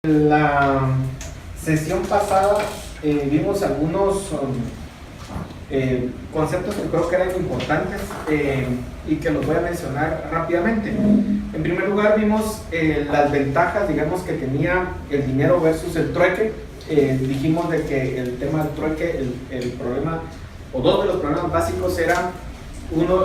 En la sesión pasada vimos algunos conceptos que creo que eran importantes y que los voy a mencionar rápidamente. En primer lugar vimos las ventajas, digamos, que tenía el dinero versus el trueque. Dijimos de que el tema del trueque, el problema, o dos de los problemas básicos era uno,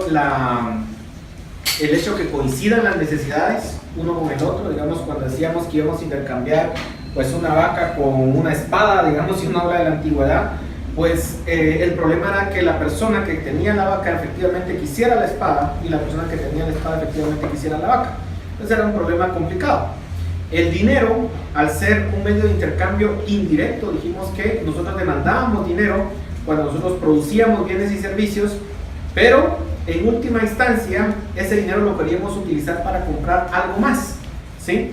el hecho que coincidan las necesidades uno con el otro. Digamos, cuando decíamos que íbamos a intercambiar pues una vaca con una espada, digamos, si uno habla de la antigüedad, pues el problema era que la persona que tenía la vaca efectivamente quisiera la espada y la persona que tenía la espada efectivamente quisiera la vaca. Entonces era un problema complicado. El dinero, al ser un medio de intercambio indirecto, dijimos que nosotros demandábamos dinero cuando nosotros producíamos bienes y servicios, pero en última instancia ese dinero lo queríamos utilizar para comprar algo más, ¿sí?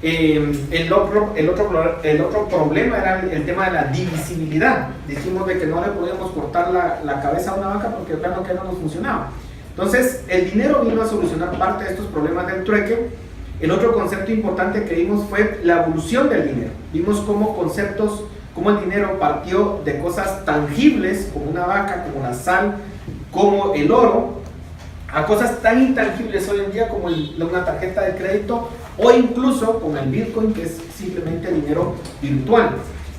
El otro problema era el tema de la divisibilidad. Dijimos de que no le podíamos cortar la cabeza a una vaca porque de plano que no nos funcionaba. Entonces el dinero vino a solucionar parte de estos problemas del trueque. El otro concepto importante que vimos fue la evolución del dinero. Vimos cómo conceptos, cómo el dinero partió de cosas tangibles como una vaca, como la sal, como el oro, a cosas tan intangibles hoy en día como una tarjeta de crédito o incluso con el Bitcoin, que es simplemente dinero virtual.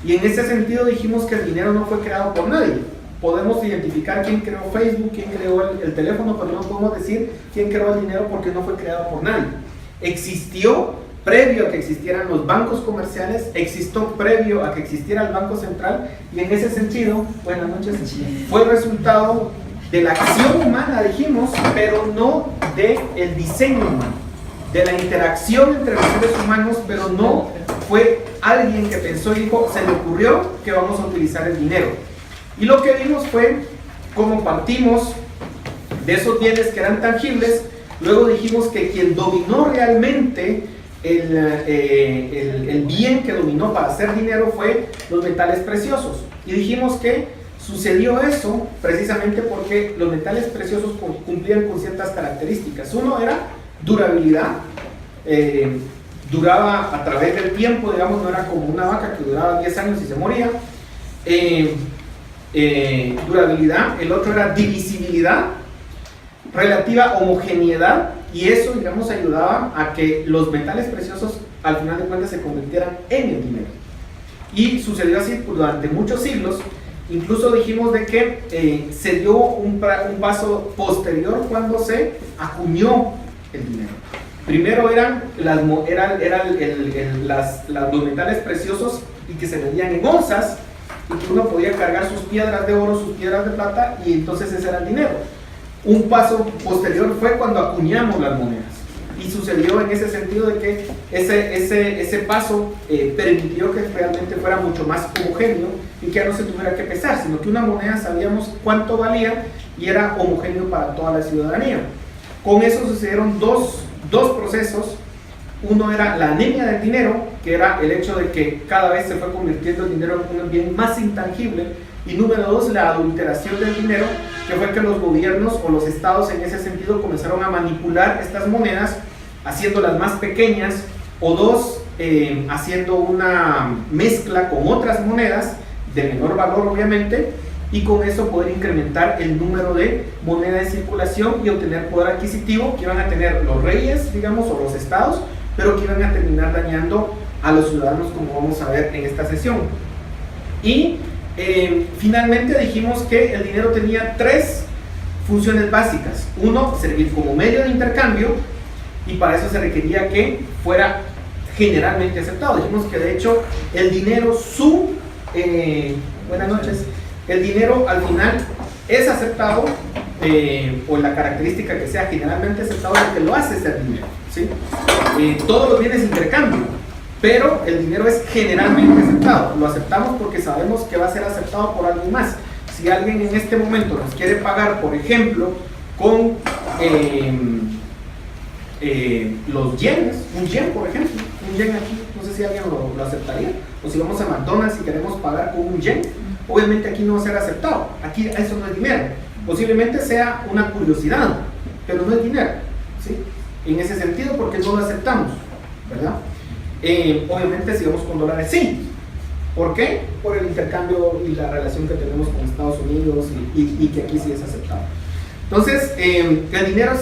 Y en ese sentido dijimos que el dinero no fue creado por nadie. Podemos identificar quién creó Facebook, quién creó el teléfono, pero no podemos decir quién creó el dinero porque no fue creado por nadie. Existió previo a que existieran los bancos comerciales, existió previo a que existiera el Banco Central, y en ese sentido, buenas noches, fue resultado de la acción humana, dijimos, pero no del diseño humano, de la interacción entre los seres humanos, pero no fue alguien que pensó y dijo, se le ocurrió que vamos a utilizar el dinero. Y lo que vimos fue cómo partimos de esos bienes que eran tangibles. Luego dijimos que quien dominó realmente el bien que dominó para hacer dinero fue los metales preciosos. Y dijimos que sucedió eso precisamente porque los metales preciosos cumplían con ciertas características. Uno era durabilidad, duraba a través del tiempo, digamos, no era como una vaca que duraba 10 años y se moría. Durabilidad, el otro era divisibilidad, relativa homogeneidad, y eso, digamos, ayudaba a que los metales preciosos al final de cuentas se convirtieran en el dinero. Y sucedió así durante muchos siglos. Incluso dijimos de que se dio un paso posterior cuando se acuñó el dinero. Primero eran los metales preciosos y que se vendían en onzas, y que uno podía cargar sus piedras de oro, sus piedras de plata, y entonces ese era el dinero. Un paso posterior fue cuando acuñamos las monedas, y sucedió en ese sentido de que ese paso permitió que realmente fuera mucho más homogéneo y que ya no se tuviera que pesar, sino que una moneda sabíamos cuánto valía y era homogéneo para toda la ciudadanía. Con eso sucedieron dos procesos. Uno era la anemia del dinero, que era el hecho de que cada vez se fue convirtiendo el dinero en un bien más intangible. Y número dos, la adulteración del dinero, que fue que los gobiernos o los estados en ese sentido comenzaron a manipular estas monedas, haciéndolas más pequeñas, o dos, haciendo una mezcla con otras monedas de menor valor obviamente, y con eso poder incrementar el número de monedas en circulación y obtener poder adquisitivo que iban a tener los reyes, digamos, o los estados, pero que iban a terminar dañando a los ciudadanos, como vamos a ver en esta sesión. Y finalmente dijimos que el dinero tenía tres funciones básicas. Uno, servir como medio de intercambio, y para eso se requería que fuera generalmente aceptado. Dijimos que de hecho el dinero, buenas noches, el dinero al final es aceptado, o la característica que sea generalmente aceptado, lo que lo hace ser dinero, ¿sí? Todos los bienes intercambio, pero el dinero es generalmente aceptado. Lo aceptamos porque sabemos que va a ser aceptado por alguien más. Si alguien en este momento nos quiere pagar, por ejemplo, con los yenes, un yen, por ejemplo, un yen aquí, no sé si alguien lo aceptaría. O si vamos a McDonald's y queremos pagar con un yen, obviamente aquí no va a ser aceptado. Aquí eso no es dinero. Posiblemente sea una curiosidad, pero no es dinero, ¿sí? En ese sentido, porque no lo aceptamos, ¿verdad? Obviamente si vamos con dólares sí. ¿Por qué? Por el intercambio y la relación que tenemos con Estados Unidos y que aquí sí es aceptado. Entonces, el dinero,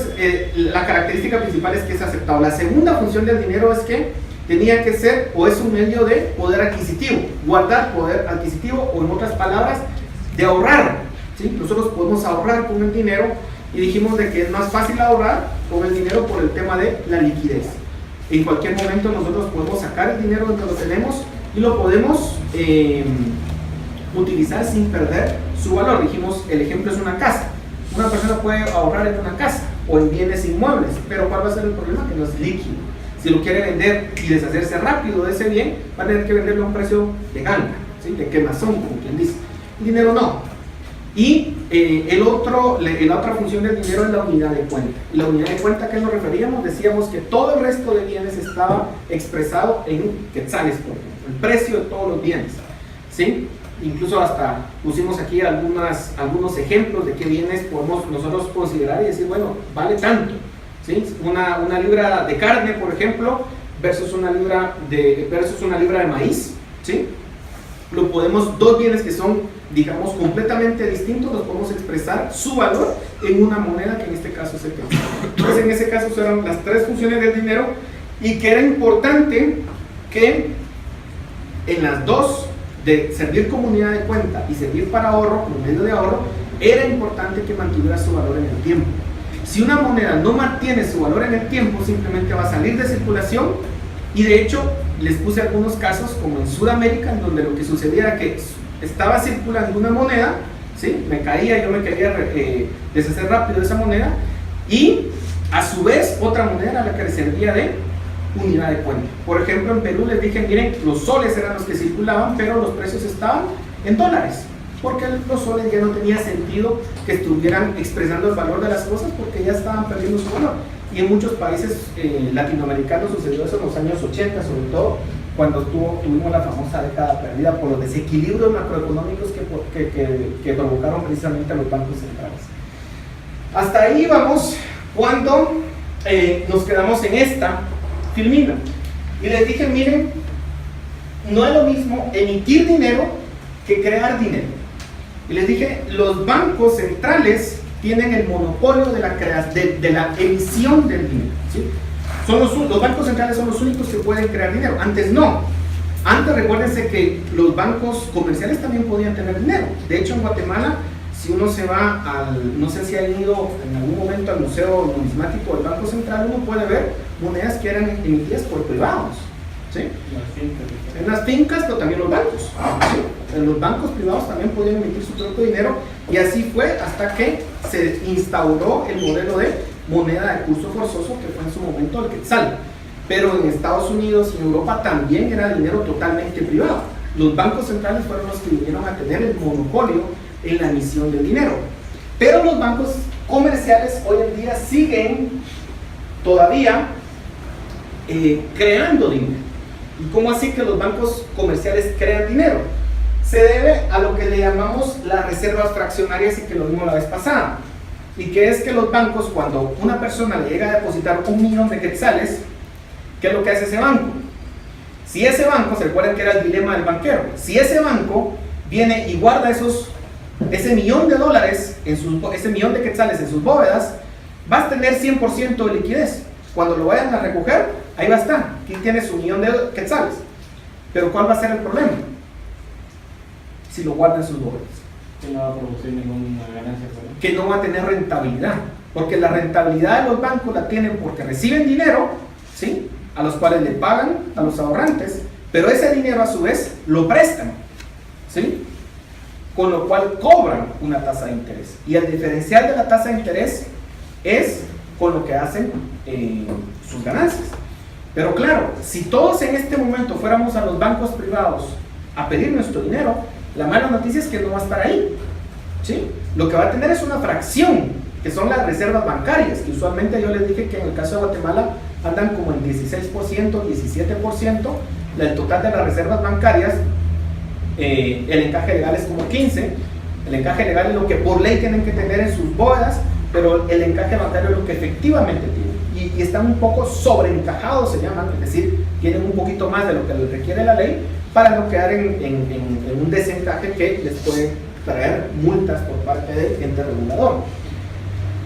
la característica principal es que es aceptado. La segunda función del dinero es que tenía que ser o es un medio de poder adquisitivo, guardar poder adquisitivo o en otras palabras, de ahorrar. ¿Sí? Nosotros podemos ahorrar con el dinero y dijimos de que es más fácil ahorrar con el dinero por el tema de la liquidez. En cualquier momento nosotros podemos sacar el dinero donde lo tenemos y lo podemos utilizar sin perder su valor. Dijimos, el ejemplo es una casa. Una persona puede ahorrar en una casa o en bienes inmuebles, pero ¿cuál va a ser el problema? Que no es líquido. Si lo quiere vender y deshacerse rápido de ese bien, va a tener que venderlo a un precio de ganga, ¿sí? De quemazón, como quien dice. El dinero no. Y la otra función del dinero es la unidad de cuenta. Y la unidad de cuenta, ¿a qué nos referíamos? Decíamos que todo el resto de bienes estaba expresado en quetzales, por ejemplo, el precio de todos los bienes, ¿sí? Incluso hasta pusimos aquí algunos ejemplos de qué bienes podemos nosotros considerar y decir, bueno, vale tanto, ¿sí? Una libra de carne, por ejemplo, versus una libra de maíz, ¿sí? Dos bienes que son, digamos, completamente distintos, los podemos expresar su valor en una moneda que en este caso es el quetzal. Entonces, en ese caso eran las tres funciones del dinero y que era importante que en las dos, de servir como unidad de cuenta y servir para ahorro, como medio de ahorro, era importante que mantuviera su valor en el tiempo. Si una moneda no mantiene su valor en el tiempo, simplemente va a salir de circulación y de hecho les puse algunos casos como en Sudamérica, en donde lo que sucedía era que estaba circulando una moneda, ¿sí? Me caía, yo me quería deshacer rápido de esa moneda y a su vez otra moneda era la que le servía de unidad de cuenta. Por ejemplo, en Perú les dije, miren, los soles eran los que circulaban, pero los precios estaban en dólares, porque los soles ya no tenía sentido que estuvieran expresando el valor de las cosas porque ya estaban perdiendo su valor. Y en muchos países latinoamericanos sucedió eso en los años 80, sobre todo cuando tuvimos la famosa década perdida por los desequilibrios macroeconómicos que provocaron precisamente a los bancos centrales. Hasta ahí vamos cuando nos quedamos en esta filmina. Y les dije, miren, no es lo mismo emitir dinero que crear dinero. Y les dije, los bancos centrales tienen el monopolio de la emisión del dinero, ¿sí? Los bancos centrales son los únicos que pueden crear dinero. Antes no. Antes recuérdense que los bancos comerciales también podían tener dinero. De hecho, en Guatemala, si uno se va no sé si han ido en algún momento al Museo Numismático del Banco Central, uno puede ver monedas que eran emitidas por privados, ¿sí? En las fincas, pero también los bancos, ¿sí? En los bancos privados también podían emitir su propio dinero y así fue hasta que se instauró el modelo de moneda de curso forzoso que fue en su momento el quetzal. Pero en Estados Unidos y en Europa también era dinero totalmente privado. Los bancos centrales fueron los que vinieron a tener el monopolio en la emisión del dinero. Pero los bancos comerciales hoy en día siguen todavía creando dinero. ¿Y cómo así que los bancos comerciales crean dinero? Se debe a lo que le llamamos las reservas fraccionarias y que lo vimos la vez pasada. Y que es que los bancos, cuando una persona le llega a depositar 1 millón de quetzales, ¿qué es lo que hace ese banco? Si ese banco, se recuerdan que era el dilema del banquero, si ese banco viene y guarda ese millón de dólares, ese millón de quetzales en sus bóvedas, vas a tener 100% de liquidez. Cuando lo vayan a recoger, ahí va a estar. Aquí tiene su millón de quetzales. Pero ¿cuál va a ser el problema? Si lo guarda en sus bóvedas. Que no va a producir ninguna ganancia. Que no va a tener rentabilidad. Porque la rentabilidad de los bancos la tienen porque reciben dinero, ¿sí? A los cuales le pagan a los ahorrantes, pero ese dinero a su vez lo prestan, ¿sí? Con lo cual cobran una tasa de interés. Y el diferencial de la tasa de interés es con lo que hacen sus ganancias. Pero claro, si todos en este momento fuéramos a los bancos privados a pedir nuestro dinero, la mala noticia es que no va a estar ahí, ¿sí? Lo que va a tener es una fracción, que son las reservas bancarias, que usualmente yo les dije que en el caso de Guatemala andan como en 16%, 17%, el total de las reservas bancarias. El encaje legal es como 15%, el encaje legal es lo que por ley tienen que tener en sus bóvedas, pero el encaje bancario es lo que efectivamente tienen, y están un poco sobreencajados, se llaman, es decir, tienen un poquito más de lo que les requiere la ley para no quedar en un desencaje que les puede traer multas por parte del ente regulador.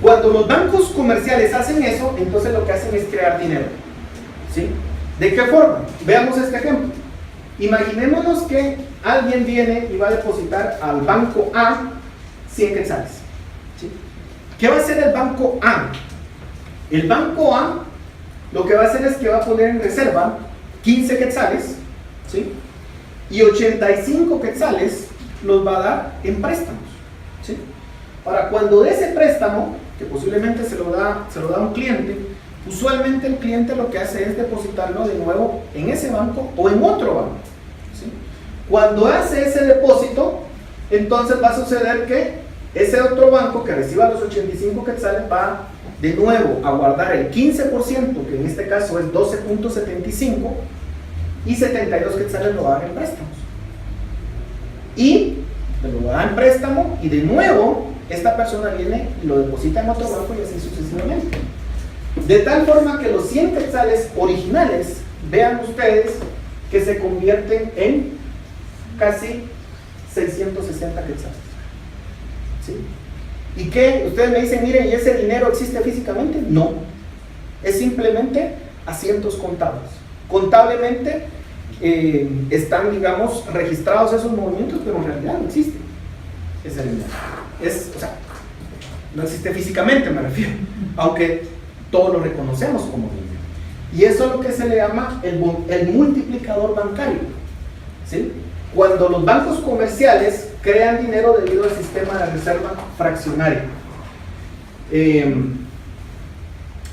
Cuando los bancos comerciales hacen eso, entonces lo que hacen es crear dinero, ¿sí? ¿De qué forma? Veamos este ejemplo. Imaginémonos que alguien viene y va a depositar al banco A 100 quetzales, ¿sí? ¿Qué va a hacer el banco A? El banco A lo que va a hacer es que va a poner en reserva 15 quetzales, ¿sí? Y 85 quetzales los va a dar en préstamos, ¿sí? Ahora, cuando dé ese préstamo, que posiblemente se lo da un cliente, usualmente el cliente lo que hace es depositarlo de nuevo en ese banco o en otro banco, ¿sí? Cuando hace ese depósito, entonces va a suceder que ese otro banco que reciba los 85 quetzales va de nuevo a guardar el 15%, que en este caso es 12.75, y 72 quetzales lo va a dar en préstamos. Y lo va a dar en préstamo y de nuevo esta persona viene y lo deposita en otro banco y así sucesivamente. De tal forma que los 100 quetzales originales, vean ustedes que se convierten en casi 660 quetzales, ¿sí? ¿Y qué? Ustedes me dicen, miren, ¿y ese dinero existe físicamente? No, es simplemente asientos contables. Contablemente están, digamos, registrados esos movimientos, pero en realidad no existe ese dinero. O sea, no existe físicamente, me refiero, aunque todos lo reconocemos como dinero. Y eso es lo que se le llama el multiplicador bancario, ¿sí? Cuando los bancos comerciales crean dinero debido al sistema de reserva fraccionaria.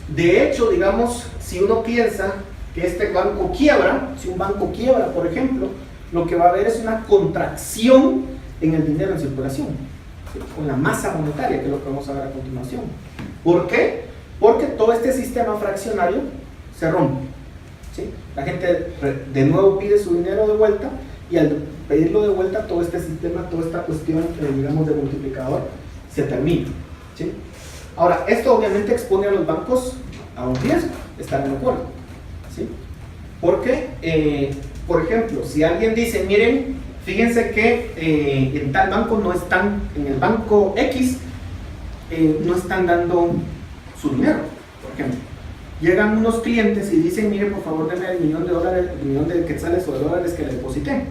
De hecho, digamos, si uno piensa que este banco quiebra, si un banco quiebra, por ejemplo, lo que va a haber es una contracción en el dinero en circulación, ¿sí? Con la masa monetaria, que es lo que vamos a ver a continuación. ¿Por qué? Porque todo este sistema fraccionario se rompe, ¿sí? La gente de nuevo pide su dinero de vuelta y al pedirlo de vuelta todo este sistema, toda esta cuestión, digamos, de multiplicador se termina, ¿sí? Ahora, esto obviamente expone a los bancos a un riesgo, estar de acuerdo, ¿sí? Porque, por ejemplo, si alguien dice, miren, fíjense que en tal banco no están, en el banco X, no están dando su dinero, por ejemplo. Llegan unos clientes y dicen, miren, por favor, denme el millón de quetzales o de dólares que le deposité.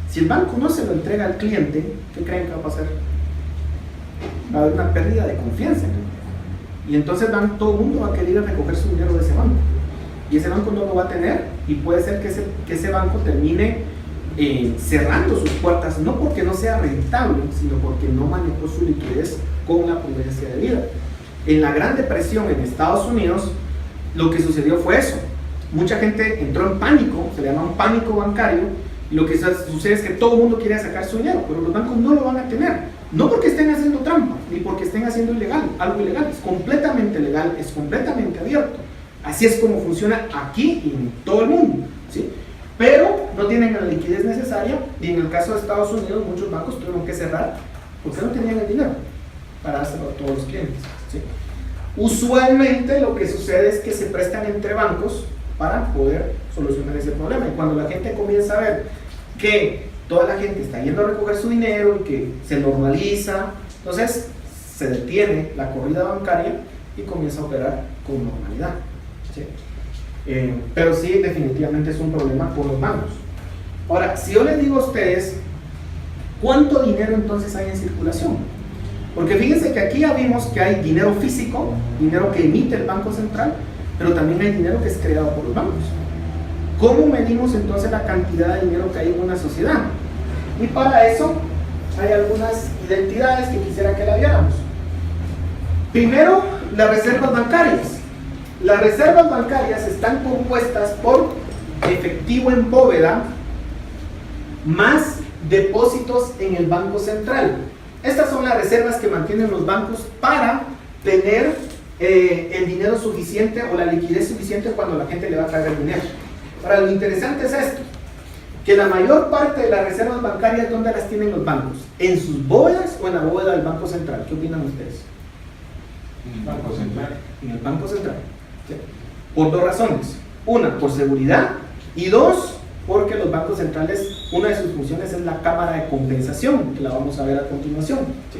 Si el banco no se lo entrega al cliente, ¿qué creen que va a pasar? Va a haber una pérdida de confianza en el banco. Y entonces todo el mundo va a querer recoger su dinero de ese banco. Y ese banco no lo va a tener y puede ser que ese banco termine cerrando sus puertas, no porque no sea rentable, sino porque no manejó su liquidez con la prudencia debida. En la Gran Depresión en Estados Unidos, lo que sucedió fue eso. Mucha gente entró en pánico, se le llama un pánico bancario, y lo que sucede es que todo el mundo quiere sacar su dinero, pero los bancos no lo van a tener. No porque estén haciendo trampa, ni porque estén haciendo algo ilegal, es completamente legal, es completamente abierto. Así es como funciona aquí y en todo el mundo, ¿sí? Pero no tienen la liquidez necesaria, y en el caso de Estados Unidos muchos bancos tuvieron que cerrar porque no tenían el dinero para dárselo a todos los clientes, ¿sí? Usualmente lo que sucede es que se prestan entre bancos para poder solucionar ese problema, y cuando la gente comienza a ver que toda la gente está yendo a recoger su dinero y que se normaliza, entonces se detiene la corrida bancaria y comienza a operar con normalidad, ¿sí? Pero sí, definitivamente es un problema por los bancos. Ahora, si yo les digo a ustedes, ¿cuánto dinero entonces hay en circulación? Porque fíjense que aquí ya vimos que hay dinero físico, dinero que emite el Banco Central, pero también hay dinero que es creado por los bancos. ¿Cómo medimos entonces la cantidad de dinero que hay en una sociedad? Y para eso hay algunas identidades que quisiera que la viéramos. Primero, las reservas bancarias. Las reservas bancarias están compuestas por efectivo en bóveda más depósitos en el Banco Central. Estas son las reservas que mantienen los bancos para tener el dinero suficiente o la liquidez suficiente cuando la gente le va a traer el dinero. Ahora, lo interesante es esto, que la mayor parte de las reservas bancarias, ¿dónde las tienen los bancos? ¿En sus bóvedas o en la bóveda del Banco Central? ¿Qué opinan ustedes? En el Banco Central. En el Banco Central, ¿sí? Por dos razones. Una, por seguridad, Y dos, porque los bancos centrales, una de sus funciones es la cámara de compensación, que la vamos a ver a continuación. ¿Sí?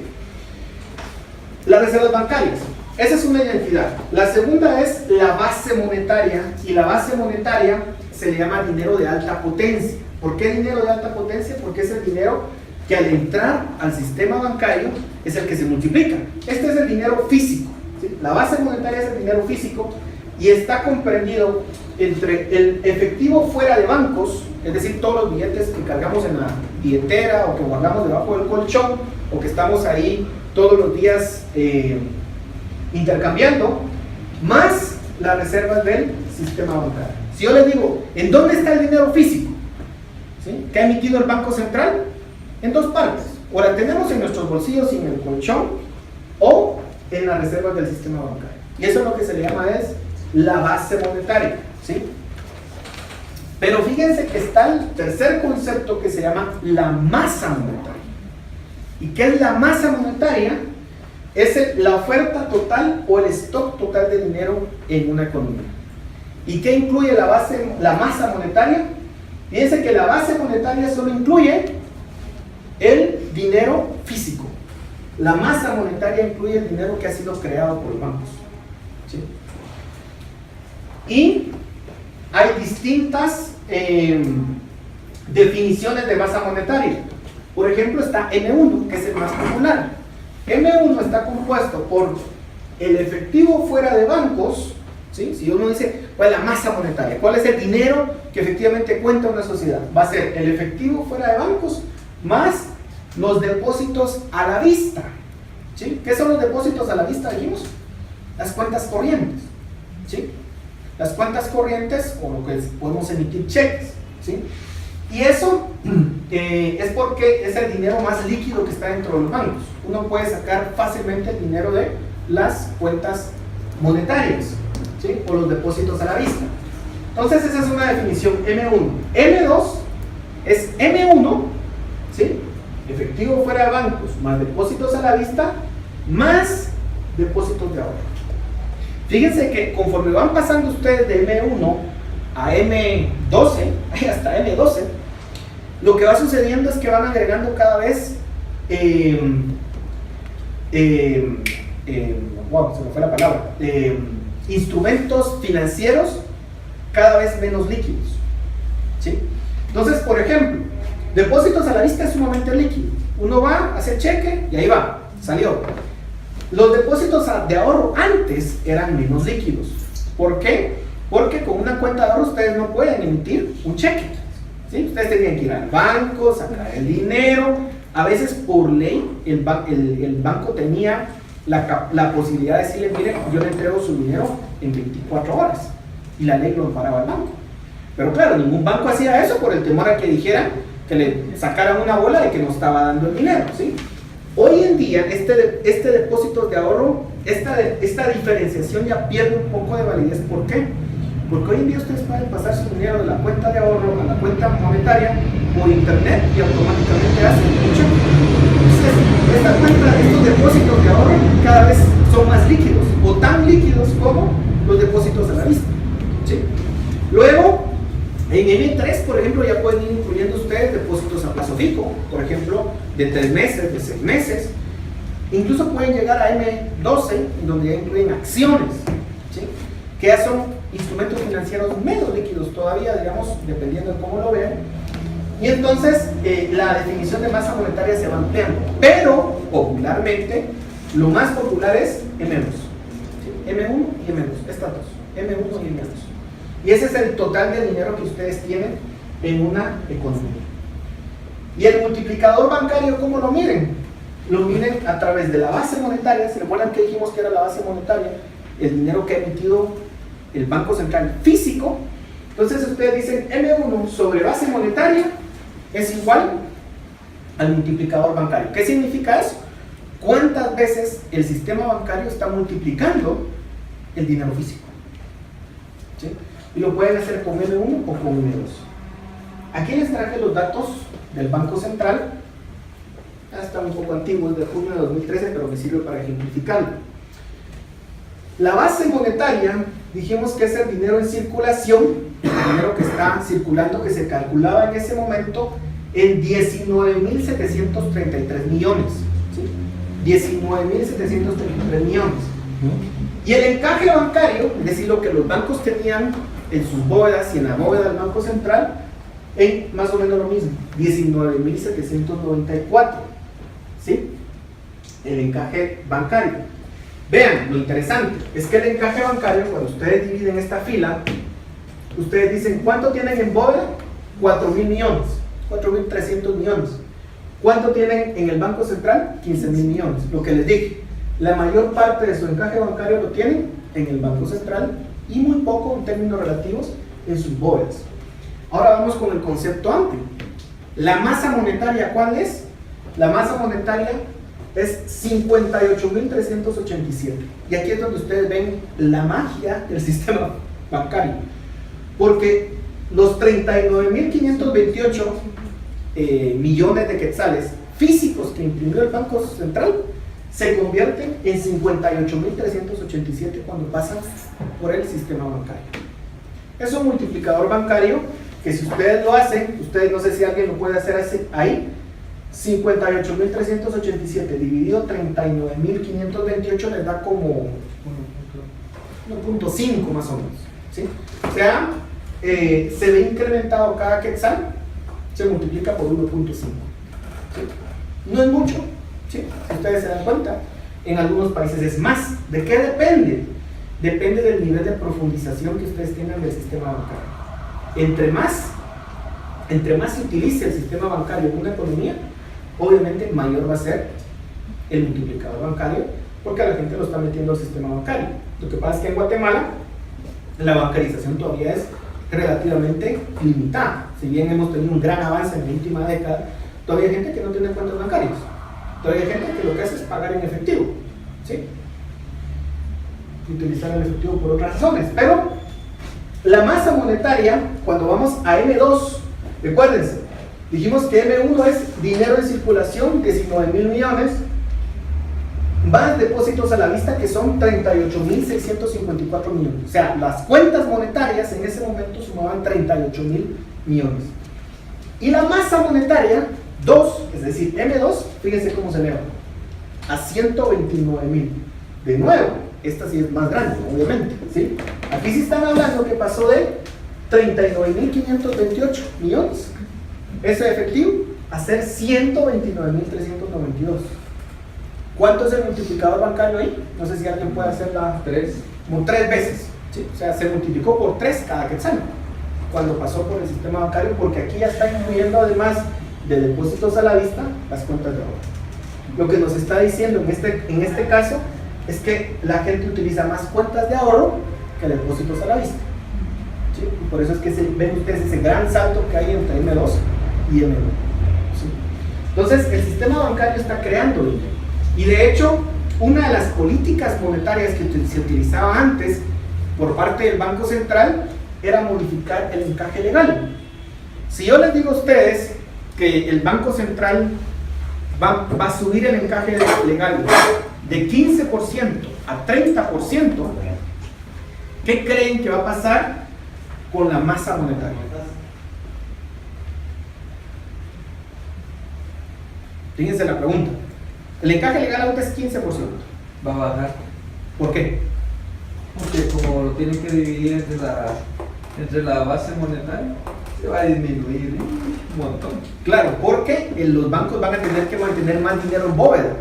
Las reservas bancarias, esa es una identidad. La segunda es la base monetaria, y la base monetaria se le llama dinero de alta potencia. ¿Por qué dinero de alta potencia? Porque es el dinero que al entrar al sistema bancario es el que se multiplica. Este es el dinero físico, ¿sí? La base monetaria es el dinero físico y está comprendido entre el efectivo fuera de bancos, es decir, todos los billetes que cargamos en la billetera o que guardamos debajo del colchón o que estamos ahí todos los días intercambiando, más las reservas del sistema bancario. Si yo les digo, ¿en dónde está el dinero físico? ¿Sí? ¿Que ha emitido el Banco Central? En dos partes, o la tenemos en nuestros bolsillos y en el colchón, o en las reservas del sistema bancario. Y eso es lo que se le llama es la base monetaria, ¿sí? Pero fíjense que está el tercer concepto que se llama la masa monetaria. ¿Y qué es la masa monetaria? Es la oferta total o el stock total de dinero en una economía. ¿Y qué incluye la masa monetaria? Fíjense que la base monetaria solo incluye el dinero físico. La masa monetaria incluye el dinero que ha sido creado por los bancos, ¿sí? Y hay distintas definiciones de masa monetaria. Por ejemplo, está M1, que es el más popular. M1 está compuesto por el efectivo fuera de bancos, ¿sí? Si uno dice, ¿cuál es la masa monetaria? ¿Cuál es el dinero que efectivamente cuenta una sociedad? Va a ser el efectivo fuera de bancos más los depósitos a la vista, ¿sí? ¿Qué son los depósitos a la vista? Dijimos, las cuentas corrientes, ¿sí? Las cuentas corrientes, o lo que podemos emitir cheques, ¿sí? Y eso es porque es el dinero más líquido que está dentro de los bancos. Uno puede sacar fácilmente el dinero de las cuentas monetarias, ¿sí? O los depósitos a la vista. Entonces esa es una definición M1. M2 es M1, ¿sí? Efectivo fuera de bancos, más depósitos a la vista, más depósitos de ahorro. Fíjense que conforme van pasando ustedes de M1 a M12, hasta M12, lo que va sucediendo es que van agregando cada vez wow, se me fue la palabra, instrumentos financieros cada vez menos líquidos, ¿sí? Entonces, por ejemplo, depósitos a la vista es sumamente líquido. Uno va, hace el cheque y ahí va, salió. Los depósitos de ahorro antes eran menos líquidos. ¿Por qué? Porque con una cuenta de ahorro ustedes no pueden emitir un cheque, ¿sí? Ustedes tenían que ir al banco, sacar el dinero. A veces por ley el banco tenía la posibilidad de decirle, mire, yo le entrego su dinero en 24 horas. Y la ley lo amparaba al banco. Pero claro, ningún banco hacía eso por el temor a que dijeran que le sacaran una bola de que no estaba dando el dinero, ¿sí? Hoy en día, este depósito de ahorro, esta diferenciación ya pierde un poco de validez. ¿Por qué? Porque hoy en día ustedes pueden pasar su dinero de la cuenta de ahorro a la cuenta monetaria por internet y automáticamente hacen un cheque. Entonces, estos depósitos de ahorro cada vez son más líquidos, o tan líquidos como los depósitos a la vista, ¿sí? Luego, en M3, por ejemplo, ya pueden ir incluyendo ustedes depósitos a plazo fijo, por ejemplo, de 3 meses, de 6 meses. Incluso pueden llegar a M12, en donde ya incluyen acciones, ¿sí? Que ya son instrumentos financieros menos líquidos todavía, digamos, dependiendo de cómo lo vean. Y entonces la definición de masa monetaria se va ampliando. Pero, popularmente, lo más popular es M2, ¿sí? M1 y M2, estas dos, M1 y M2. Y ese es el total de dinero que ustedes tienen en una economía. Y el multiplicador bancario, ¿cómo lo miden? Lo miden a través de la base monetaria. ¿Se recuerdan que dijimos que era la base monetaria? El dinero que ha emitido el Banco Central físico. Entonces ustedes dicen M1 sobre base monetaria es igual al multiplicador bancario. ¿Qué significa eso? ¿Cuántas veces el sistema bancario está multiplicando el dinero físico? ¿Sí? Y lo pueden hacer con M1 o con M2. Aquí les traje los datos del Banco Central. Está un poco antiguo, es de junio de 2013, pero me sirve para ejemplificarlo. La base monetaria dijimos que es el dinero en circulación, el dinero que está circulando, que se calculaba en ese momento en 19.733 millones. ¿Sí? 19.733 millones. Y el encaje bancario, es decir, lo que los bancos tenían en sus bóvedas y en la bóveda del Banco Central, en más o menos lo mismo, 19.794. ¿Sí? El encaje bancario. Vean, lo interesante es que el encaje bancario, cuando ustedes dividen esta fila, ustedes dicen, ¿cuánto tienen en bóveda? 4.000 millones, 4.300 millones. ¿Cuánto tienen en el Banco Central? 15.000 millones. Lo que les dije, la mayor parte de su encaje bancario lo tienen en el Banco Central y muy poco en términos relativos en sus bóvedas. Ahora vamos con el concepto antes. La masa monetaria, ¿cuál es? La masa monetaria es 58.387. Y aquí es donde ustedes ven la magia del sistema bancario. Porque los 39.528 millones de quetzales físicos que imprimió el Banco Central se convierten en 58.387 cuando pasan por el sistema bancario. Es un multiplicador bancario que si ustedes lo hacen, ustedes no sé si alguien lo puede hacer ahí, 58.387 dividido 39.528 les da como 1.5 más o menos, ¿sí? O sea, se ve incrementado cada quetzal, se multiplica por 1.5, ¿sí? No es mucho, ¿sí? Si ustedes se dan cuenta, en algunos países es más. ¿De qué depende? Depende del nivel de profundización que ustedes tengan del sistema bancario. Entre más se utilice el sistema bancario en una economía, obviamente mayor va a ser el multiplicador bancario, porque a la gente lo está metiendo al sistema bancario. Lo que pasa es que en Guatemala la bancarización todavía es relativamente limitada. Si bien hemos tenido un gran avance en la última década, todavía hay gente que no tiene cuentas bancarias. Todavía hay gente que lo que hace es pagar en efectivo, ¿sí? Utilizar el efectivo por otras razones. Pero la masa monetaria, cuando vamos a M2, recuérdense, dijimos que M1 es dinero en circulación, 19.000 millones, más depósitos a la vista que son 38.654 millones. O sea, las cuentas monetarias en ese momento sumaban 38.000 millones. Y la masa monetaria, 2, es decir, M2, fíjense cómo se eleva, a 129.000. De nuevo, esta sí es más grande, obviamente, ¿sí? Aquí sí están hablando que pasó de 39.528 millones, eso efectivo, a ser 129.392. ¿Cuánto es el multiplicador bancario ahí? No sé si alguien puede hacer la... 3. Como 3 veces, ¿sí? O sea, se multiplicó por 3 cada quetzal cuando pasó por el sistema bancario, porque aquí ya está incluyendo, además de depósitos a la vista, las cuentas de ahorro. Lo que nos está diciendo en este caso es que la gente utiliza más cuentas de ahorro que depósitos a la vista, ¿sí? Y por eso es que ven ustedes ese gran salto que hay entre M2 y M1, ¿sí? Entonces el sistema bancario está creando dinero, y de hecho una de las políticas monetarias que se utilizaba antes por parte del Banco Central era modificar el encaje legal. Si yo les digo a ustedes que el Banco Central va a subir el encaje legal de 15% a 30%, ¿qué creen que va a pasar con la masa monetaria? Fíjense la pregunta. El encaje legal ahorita es 15%. Va a bajar. ¿Por qué? Porque como lo tienen que dividir entre la base monetaria, se va a disminuir un montón. Claro, porque los bancos van a tener que mantener más dinero en bóveda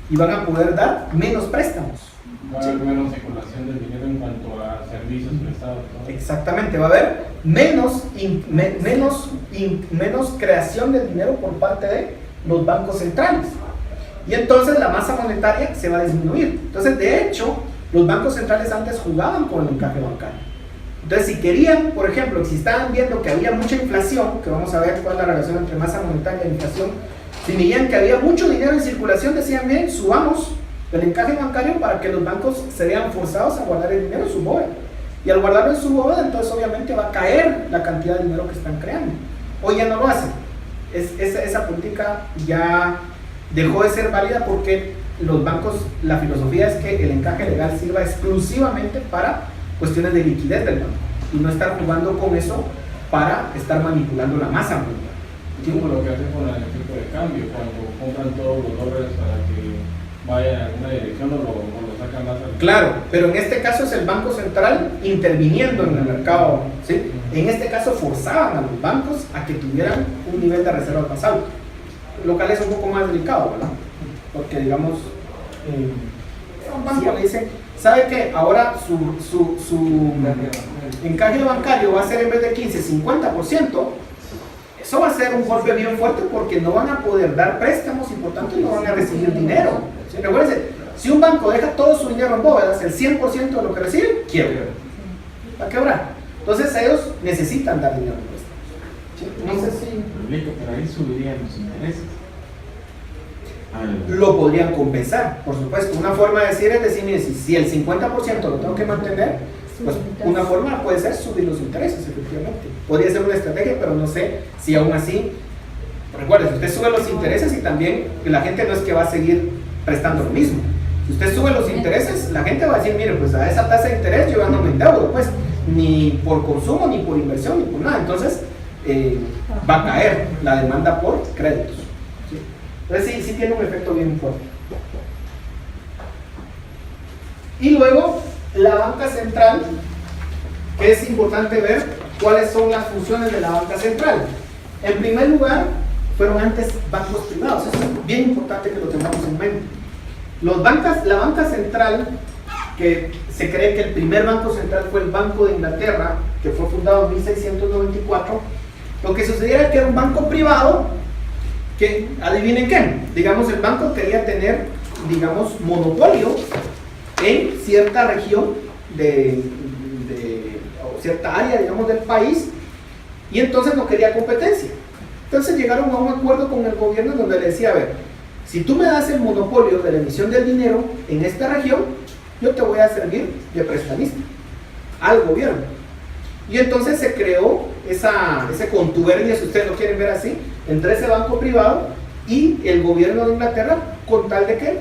y van a poder dar menos préstamos. Va a haber menos circulación del dinero en cuanto a servicios prestados, ¿no? Exactamente, va a haber menos creación de dinero por parte de los bancos centrales. Y entonces la masa monetaria se va a disminuir. Entonces, de hecho, los bancos centrales antes jugaban con el encaje bancario. Entonces, si querían, por ejemplo, si estaban viendo que había mucha inflación, que vamos a ver cuál es la relación entre masa monetaria e inflación, si veían que había mucho dinero en circulación, decían, bien, subamos el encaje bancario para que los bancos se vean forzados a guardar el dinero en su bóveda. Y al guardarlo en su bóveda, entonces obviamente va a caer la cantidad de dinero que están creando. Hoy ya no lo hacen. Esa política ya dejó de ser válida porque los bancos, la filosofía es que el encaje legal sirva exclusivamente para cuestiones de liquidez del banco y no estar jugando con eso para estar manipulando la masa monetaria. Es como lo que hacen con el tipo de cambio, cuando compran todos los dólares para que vayan en alguna dirección o lo sacan más al... Claro, pero en este caso es el Banco Central interviniendo en el mercado, ¿sí? En este caso forzaban a los bancos a que tuvieran un nivel de reserva más alto, lo cual es un poco más delicado, ¿verdad? Porque digamos, un banco le dice, ¿sabe qué? Ahora su encaje bancario va a ser en vez de 15, 50%. Eso va a ser un golpe bien fuerte porque no van a poder dar préstamos y por tanto no van a recibir dinero. ¿Sí? Recuérdense, si un banco deja todo su dinero en bóvedas, el 100% de lo que recibe, quiebra. Va a quebrar. Entonces ellos necesitan dar dinero en préstamos. ¿Sí? No sé si... Pero ahí subirían los intereses. Lo podrían compensar, por supuesto. Una forma de decir es decir, mire, si el 50% lo tengo que mantener, pues una forma puede ser subir los intereses, efectivamente. Podría ser una estrategia, pero no sé si aún así, recuerde, si usted sube los intereses y también la gente no es que va a seguir prestando lo mismo. Si usted sube los intereses, la gente va a decir, mire, pues a esa tasa de interés yo ya no me endeudo, pues, ni por consumo, ni por inversión, ni por nada. Entonces, va a caer la demanda por créditos. ¿Sí? Entonces sí tiene un efecto bien fuerte. Y luego, la banca central, que es importante ver cuáles son las funciones de la banca central. En primer lugar, fueron antes bancos privados, eso es bien importante que lo tengamos en mente. La banca central, que se cree que el primer banco central fue el Banco de Inglaterra, que fue fundado en 1694, lo que sucedía era que era un banco privado que, adivinen qué, digamos, el banco quería tener, digamos, monopolio en cierta región o cierta área, digamos, del país, y entonces no quería competencia. Entonces llegaron a un acuerdo con el gobierno donde le decía, a ver, si tú me das el monopolio de la emisión del dinero en esta región, yo te voy a servir de prestamista al gobierno. Y entonces se creó ese contubernio, si ustedes lo quieren ver así, entre ese banco privado y el gobierno de Inglaterra, con tal de que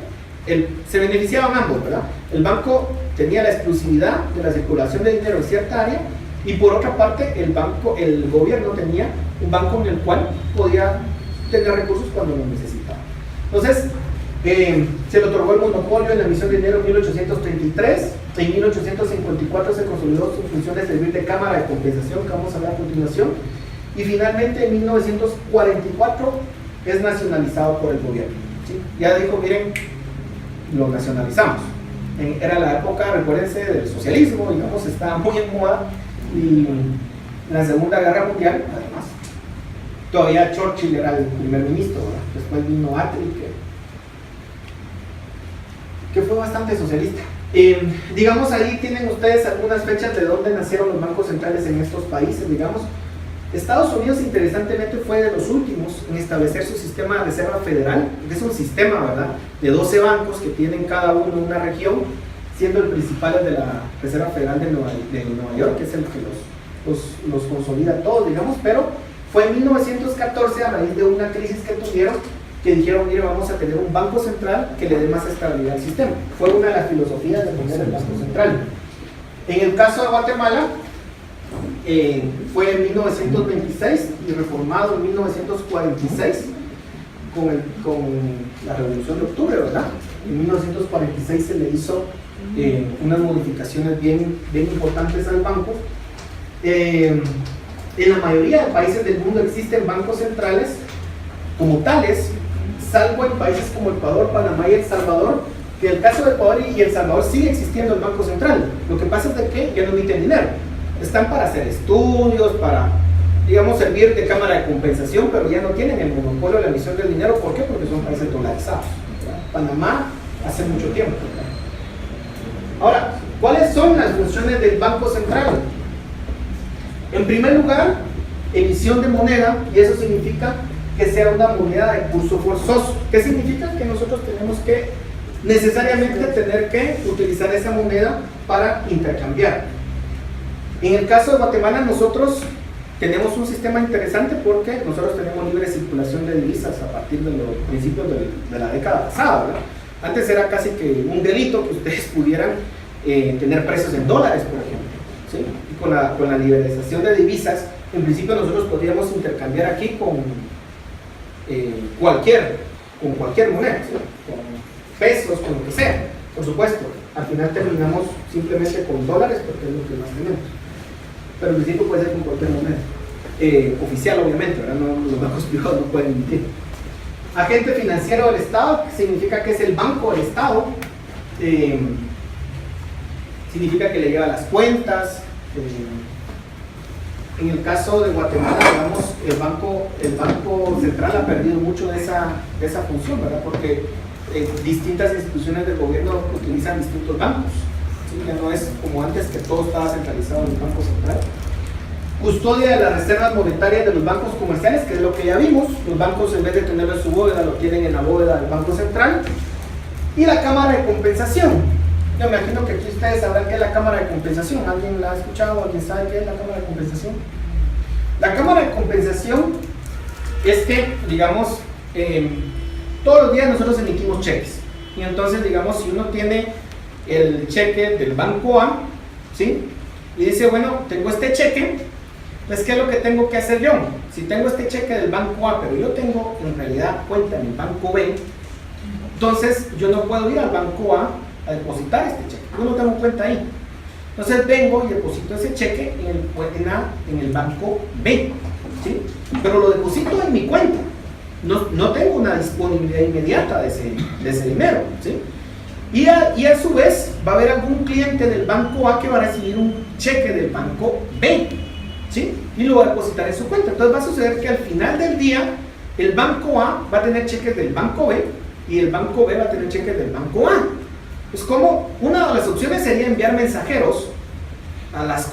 se beneficiaban ambos, ¿verdad? El banco tenía la exclusividad de la circulación de dinero en cierta área y por otra parte el gobierno tenía un banco en el cual podía tener recursos cuando lo necesitaba. Entonces, se le otorgó el monopolio en la emisión de dinero en 1833, en 1854 se consolidó su función de servir de cámara de compensación, que vamos a ver a continuación, y finalmente en 1944 es nacionalizado por el gobierno. ¿Sí? Ya dijo, miren, lo nacionalizamos. Era la época, recuérdense, del socialismo, digamos, estaba muy en moda, y en la Segunda Guerra Mundial, además, todavía Churchill era el primer ministro, ¿verdad? Después vino Attlee, que fue bastante socialista. Digamos, ahí tienen ustedes algunas fechas de dónde nacieron los bancos centrales en estos países, digamos. Estados Unidos, interesantemente, fue de los últimos en establecer su sistema de reserva federal, que es un sistema, ¿verdad?, de 12 bancos que tienen cada uno una región, siendo el principal el de la Reserva Federal de Nueva York, que es el que los consolida todos, digamos, pero fue en 1914, a raíz de una crisis que tuvieron, que dijeron, mire, vamos a tener un banco central que le dé más estabilidad al sistema. Fue una de las filosofías de poner el banco central. En el caso de Guatemala, fue en 1926 y reformado en 1946 con la Revolución de Octubre, ¿verdad? En 1946 se le hizo unas modificaciones bien importantes al banco. En la mayoría de países del mundo existen bancos centrales como tales, salvo en países como Ecuador, Panamá y El Salvador, que en el caso de Ecuador y El Salvador sigue existiendo el banco central. Lo que pasa es de que ya no emiten dinero, están para hacer estudios, para, digamos, servir de cámara de compensación, pero ya no tienen el monopolio de la emisión del dinero. ¿Por qué? Porque son países dolarizados. Panamá hace mucho tiempo. Ahora, ¿cuáles son las funciones del Banco Central? En primer lugar, emisión de moneda, y eso significa que sea una moneda de curso forzoso. ¿Qué significa? Que nosotros tenemos que necesariamente tener que utilizar esa moneda para intercambiar. En el caso de Guatemala, nosotros tenemos un sistema interesante porque nosotros tenemos libre circulación de divisas a partir de los principios de la década pasada, ¿verdad? Antes era casi que un delito que ustedes pudieran tener precios en dólares, por ejemplo, ¿sí? Y con la liberalización de divisas, en principio nosotros podríamos intercambiar aquí con cualquier moneda, ¿sí? Con pesos, con lo que sea, por supuesto. Al final terminamos simplemente con dólares porque es lo que más tenemos. Pero en principio puede ser con cualquier moneda. Oficial, obviamente, ¿verdad? No, los bancos privados no pueden emitir. Agente financiero del Estado, que significa que es el banco del Estado. Significa que le lleva las cuentas. En el caso de Guatemala, digamos, el banco central ha perdido mucho de esa función, ¿verdad? Porque distintas instituciones del gobierno utilizan distintos bancos, ¿sí? Ya no es como antes que todo estaba centralizado en el Banco Central. Custodia de las reservas monetarias de los bancos comerciales, que es lo que ya vimos. Los bancos, en vez de tenerlo en su bóveda, lo tienen en la bóveda del Banco Central. Y la Cámara de Compensación. Yo me imagino que aquí ustedes sabrán qué es la Cámara de Compensación. ¿Alguien la ha escuchado? ¿Alguien sabe qué es la Cámara de Compensación? La Cámara de Compensación es que, digamos, todos los días nosotros emitimos cheques. Y entonces, digamos, si uno tiene el cheque del Banco A, ¿sí? Y dice, bueno, tengo este cheque, pues ¿qué es lo que tengo que hacer yo? Si tengo este cheque del Banco A, pero yo tengo en realidad cuenta en el Banco B, entonces yo no puedo ir al Banco A depositar este cheque, yo no tengo cuenta ahí. Entonces vengo y deposito ese cheque en el Banco B, ¿sí? Pero lo deposito en mi cuenta, no tengo una disponibilidad inmediata de ese dinero, ¿sí? Y a su vez va a haber algún cliente del Banco A que va a recibir un cheque del Banco B, ¿sí? Y lo va a depositar en su cuenta. Entonces va a suceder que al final del día el Banco A va a tener cheques del Banco B y el Banco B va a tener cheques del Banco A. Pues como una de las opciones sería enviar mensajeros a las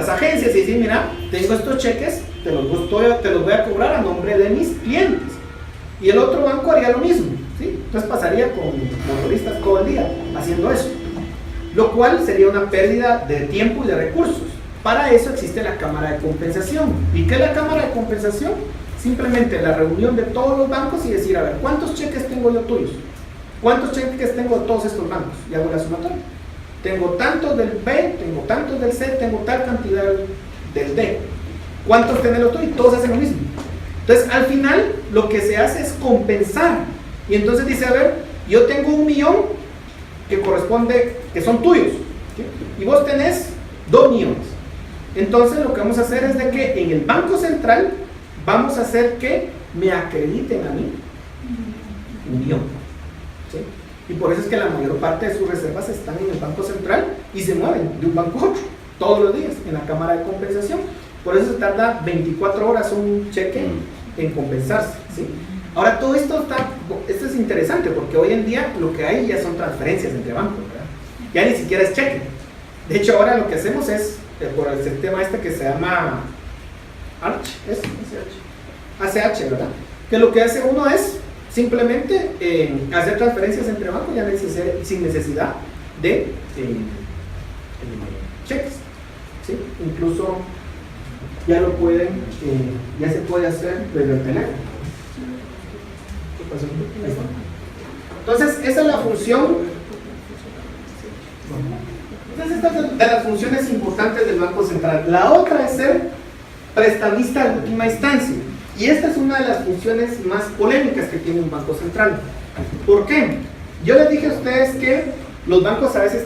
agencias y decir, mira, tengo estos cheques, te los voy a cobrar a nombre de mis clientes. Y el otro banco haría lo mismo, ¿sí? Entonces pasaría con motoristas todo el día haciendo eso, lo cual sería una pérdida de tiempo y de recursos. Para eso existe la Cámara de Compensación. ¿Y qué es la Cámara de Compensación? Simplemente la reunión de todos los bancos y decir, a ver, ¿cuántos cheques tengo yo tuyos? ¿Cuántos cheques tengo de todos estos bancos? Y hago la sumatoria. Tengo tantos del B, tengo tantos del C, tengo tal cantidad del D. ¿Cuántos tenés los tuyos? Y todos hacen lo mismo. Entonces, al final, lo que se hace es compensar. Y entonces dice, a ver, yo tengo 1 millón que son tuyos, ¿sí? Y vos tenés 2 millones. Entonces, lo que vamos a hacer es de que en el Banco Central vamos a hacer que me acrediten a mí 1 millón, ¿sí? Y por eso es que la mayor parte de sus reservas están en el Banco Central y se mueven de un banco a otro todos los días en la Cámara de Compensación. Por eso se tarda 24 horas un cheque en compensarse, ¿sí? Ahora todo esto es interesante porque hoy en día lo que hay ya son transferencias entre bancos, ¿verdad? Ya ni siquiera es cheque. De hecho ahora lo que hacemos es, por el sistema que se llama ACH, ¿verdad? Que lo que hace uno es simplemente hacer transferencias entre bancos ya sin necesidad de cheques, ¿sí? Incluso ya se puede hacer desde el teléfono. Entonces esa es la función. Entonces esta es de las funciones importantes del Banco Central. La otra es ser prestamista de última instancia. Y esta es una de las funciones más polémicas que tiene un Banco Central. ¿Por qué? Yo les dije a ustedes que los bancos a veces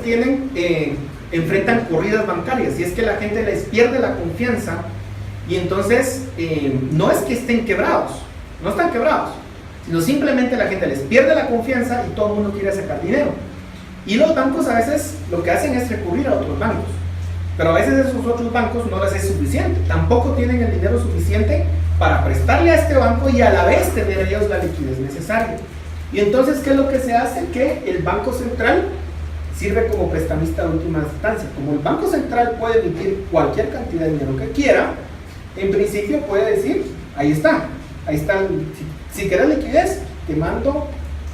enfrentan corridas bancarias y es que la gente les pierde la confianza y entonces no es que estén quebrados, no están quebrados, sino simplemente la gente les pierde la confianza y todo el mundo quiere sacar dinero. Y los bancos a veces lo que hacen es recurrir a otros bancos, pero a veces esos otros bancos no les es suficiente, tampoco tienen el dinero suficiente para prestarle a este banco y a la vez tener ellos la liquidez necesaria. Y entonces, ¿qué es lo que se hace? Que el Banco Central sirve como prestamista de última instancia. Como el Banco Central puede emitir cualquier cantidad de dinero que quiera, en principio puede decir, ahí está, si quieres liquidez, te mando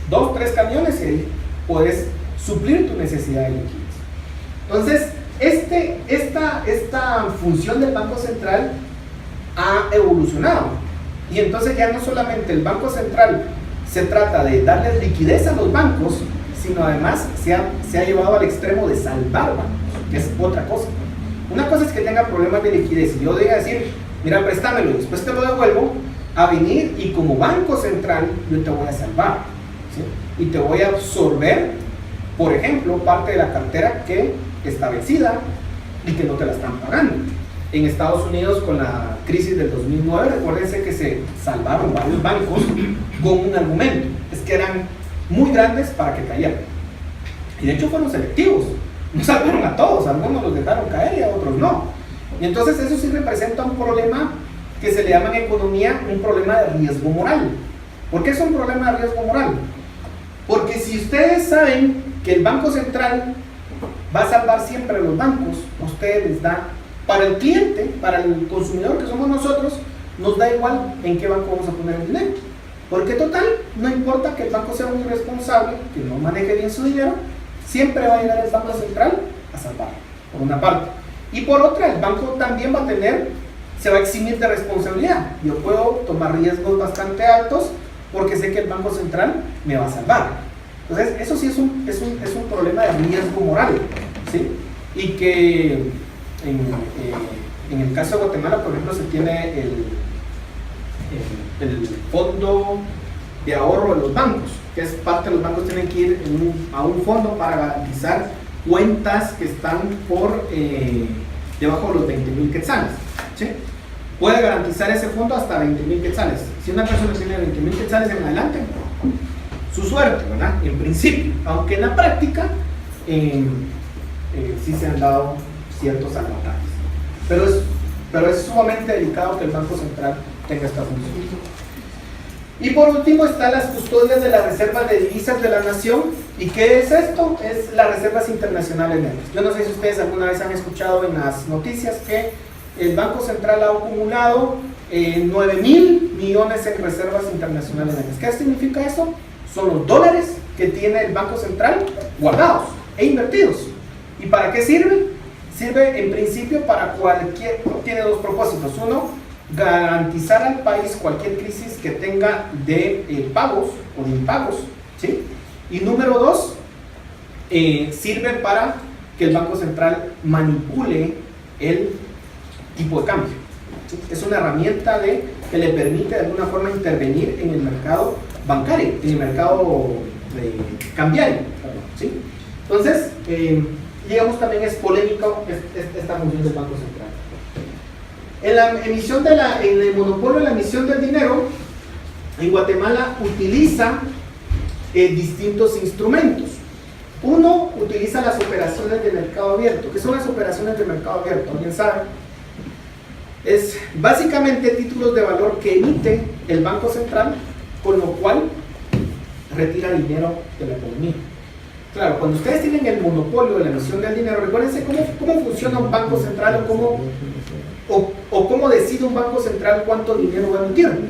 2, 3 camiones y ahí puedes suplir tu necesidad de liquidez. Entonces, esta función del Banco Central ha evolucionado y entonces ya no solamente el Banco Central se trata de darles liquidez a los bancos, sino además se ha llevado al extremo de salvar bancos, que es otra cosa. Una cosa es que tenga problemas de liquidez y yo diga decir, mira, préstamelo, después te lo devuelvo, a venir y como Banco Central yo te voy a salvar, ¿sí? Y te voy a absorber, por ejemplo, parte de la cartera que está vencida y que no te la están pagando. En Estados Unidos, con la crisis del 2009, recuérdense que se salvaron varios bancos con un argumento, es que eran muy grandes para que cayeran. Y de hecho fueron selectivos, no salvaron a todos, algunos los dejaron caer y a otros no. Y entonces eso sí representa un problema que se le llama en economía un problema de riesgo moral. ¿Por qué es un problema de riesgo moral? Porque si ustedes saben que el Banco Central va a salvar siempre a los bancos, a ustedes les da, para el cliente, para el consumidor que somos nosotros, nos da igual en qué banco vamos a poner el dinero. Porque total, no importa que el banco sea un irresponsable, que no maneje bien su dinero, siempre va a llegar el Banco Central a salvar, por una parte. Y por otra, el banco también va a se va a eximir de responsabilidad. Yo puedo tomar riesgos bastante altos porque sé que el Banco Central me va a salvar. Entonces, eso sí es un problema de riesgo moral, ¿sí? Y que en el caso de Guatemala, por ejemplo, se tiene el fondo de ahorro de los bancos, que es parte de los bancos tienen que ir a un fondo para garantizar cuentas que están por debajo de los 20,000 quetzales, ¿sí? Puede garantizar ese fondo hasta 20,000 quetzales. Si una persona tiene 20,000 quetzales en adelante, su suerte, ¿verdad? En principio, aunque en la práctica sí se han dado ciertos salvatajes. Pero es sumamente delicado que el Banco Central tenga esta función. Y por último están las custodias de las reservas de divisas de la nación. ¿Y qué es esto? Es las reservas internacionales negras. Yo no sé si ustedes alguna vez han escuchado en las noticias que el Banco Central ha acumulado 9,000 millones en reservas internacionales negras. ¿Qué significa eso? Son los dólares que tiene el Banco Central guardados e invertidos. ¿Y para qué sirve? Sirve en principio para tiene dos propósitos. Uno, garantizar al país cualquier crisis que tenga de pagos o de impagos, ¿sí? Y número dos, sirve para que el Banco Central manipule el tipo de cambio, ¿sí? Es una herramienta que le permite de alguna forma intervenir en el mercado bancario, en el mercado cambiario, ¿sí? Entonces, digamos, también es polémico esta función del Banco Central. En el monopolio de la emisión del dinero, en Guatemala utiliza distintos instrumentos. Uno utiliza las operaciones de mercado abierto. ¿Qué son las operaciones de mercado abierto? ¿Alguien sabe? Es básicamente títulos de valor que emite el Banco Central, con lo cual retira dinero de la economía. Claro, cuando ustedes tienen el monopolio de la emisión del dinero, recuérdense cómo funciona un banco central o cómo decide un banco central cuánto dinero va a emitir.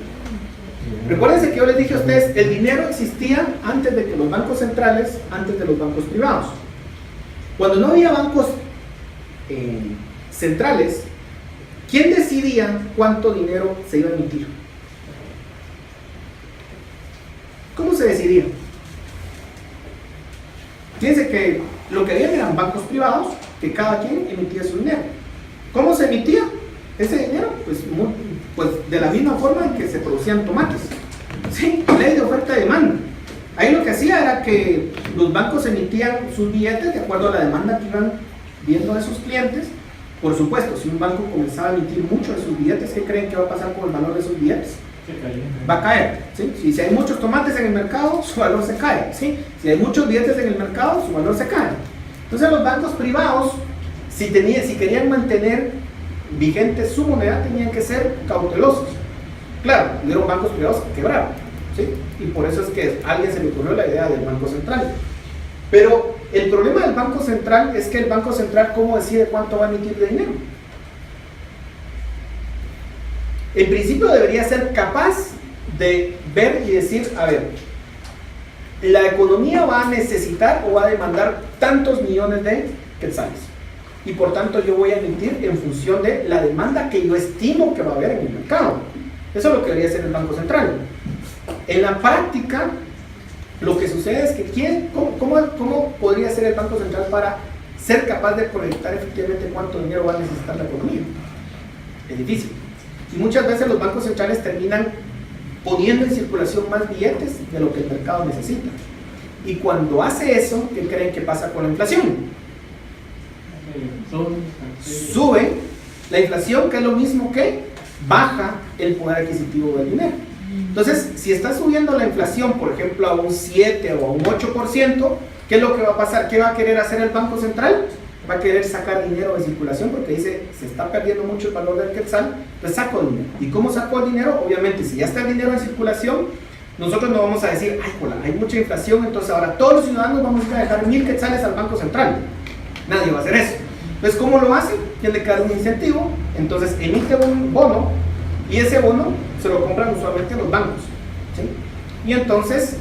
Recuérdense que yo les dije a ustedes, el dinero existía antes de que los bancos centrales, antes de los bancos privados. Cuando no había bancos centrales, ¿quién decidía cuánto dinero se iba a emitir? ¿Cómo se decidía? Fíjense que lo que había eran bancos privados que cada quien emitía su dinero. ¿Cómo se emitía ese dinero? Pues de la misma forma en que se producían tomates. ¿Sí? Ley de oferta y demanda. Ahí lo que hacía era que los bancos emitían sus billetes de acuerdo a la demanda que iban viendo de sus clientes. Por supuesto, si un banco comenzaba a emitir mucho de sus billetes, ¿qué creen que va a pasar con el valor de sus billetes? Va a caer, ¿sí? Si hay muchos tomates en el mercado, su valor se cae, ¿sí? Si hay muchos billetes en el mercado, su valor se cae. Entonces los bancos privados, si querían mantener vigente su moneda, tenían que ser cautelosos. Claro, hubieron bancos privados que quebraron, ¿sí? Y por eso es que a alguien se le ocurrió la idea del Banco Central. Pero el problema del Banco Central es que el Banco Central, ¿cómo decide cuánto va a emitir de dinero? En principio debería ser capaz de ver y decir, a ver, la economía va a necesitar o va a demandar tantos millones de quetzales y por tanto yo voy a emitir en función de la demanda que yo estimo que va a haber en el mercado. Eso es lo que debería hacer el Banco Central. En la práctica, Lo que sucede es que ¿cómo podría ser el Banco Central para ser capaz de proyectar efectivamente cuánto dinero va a necesitar la economía? Es difícil. Y muchas veces los bancos centrales terminan poniendo en circulación más billetes de lo que el mercado necesita. Y cuando hace eso, ¿qué creen que pasa con la inflación? Sube la inflación, que es lo mismo que baja el poder adquisitivo del dinero. Entonces, si está subiendo la inflación, por ejemplo, a un 7 o a un 8%, ¿qué es lo que va a pasar? ¿Qué va a querer hacer el Banco Central? Va a querer sacar dinero de circulación porque dice, se está perdiendo mucho el valor del quetzal, pues saco dinero. ¿Y cómo saco el dinero? Obviamente, si ya está el dinero en circulación, nosotros no vamos a decir, ay, hola, hay mucha inflación, entonces ahora todos los ciudadanos vamos a dejar 1000 quetzales al Banco Central. Nadie va a hacer eso. Entonces, ¿cómo lo hace? Tiene que dar un incentivo, entonces emite un bono, y ese bono se lo compran usualmente los bancos, ¿sí? Y entonces,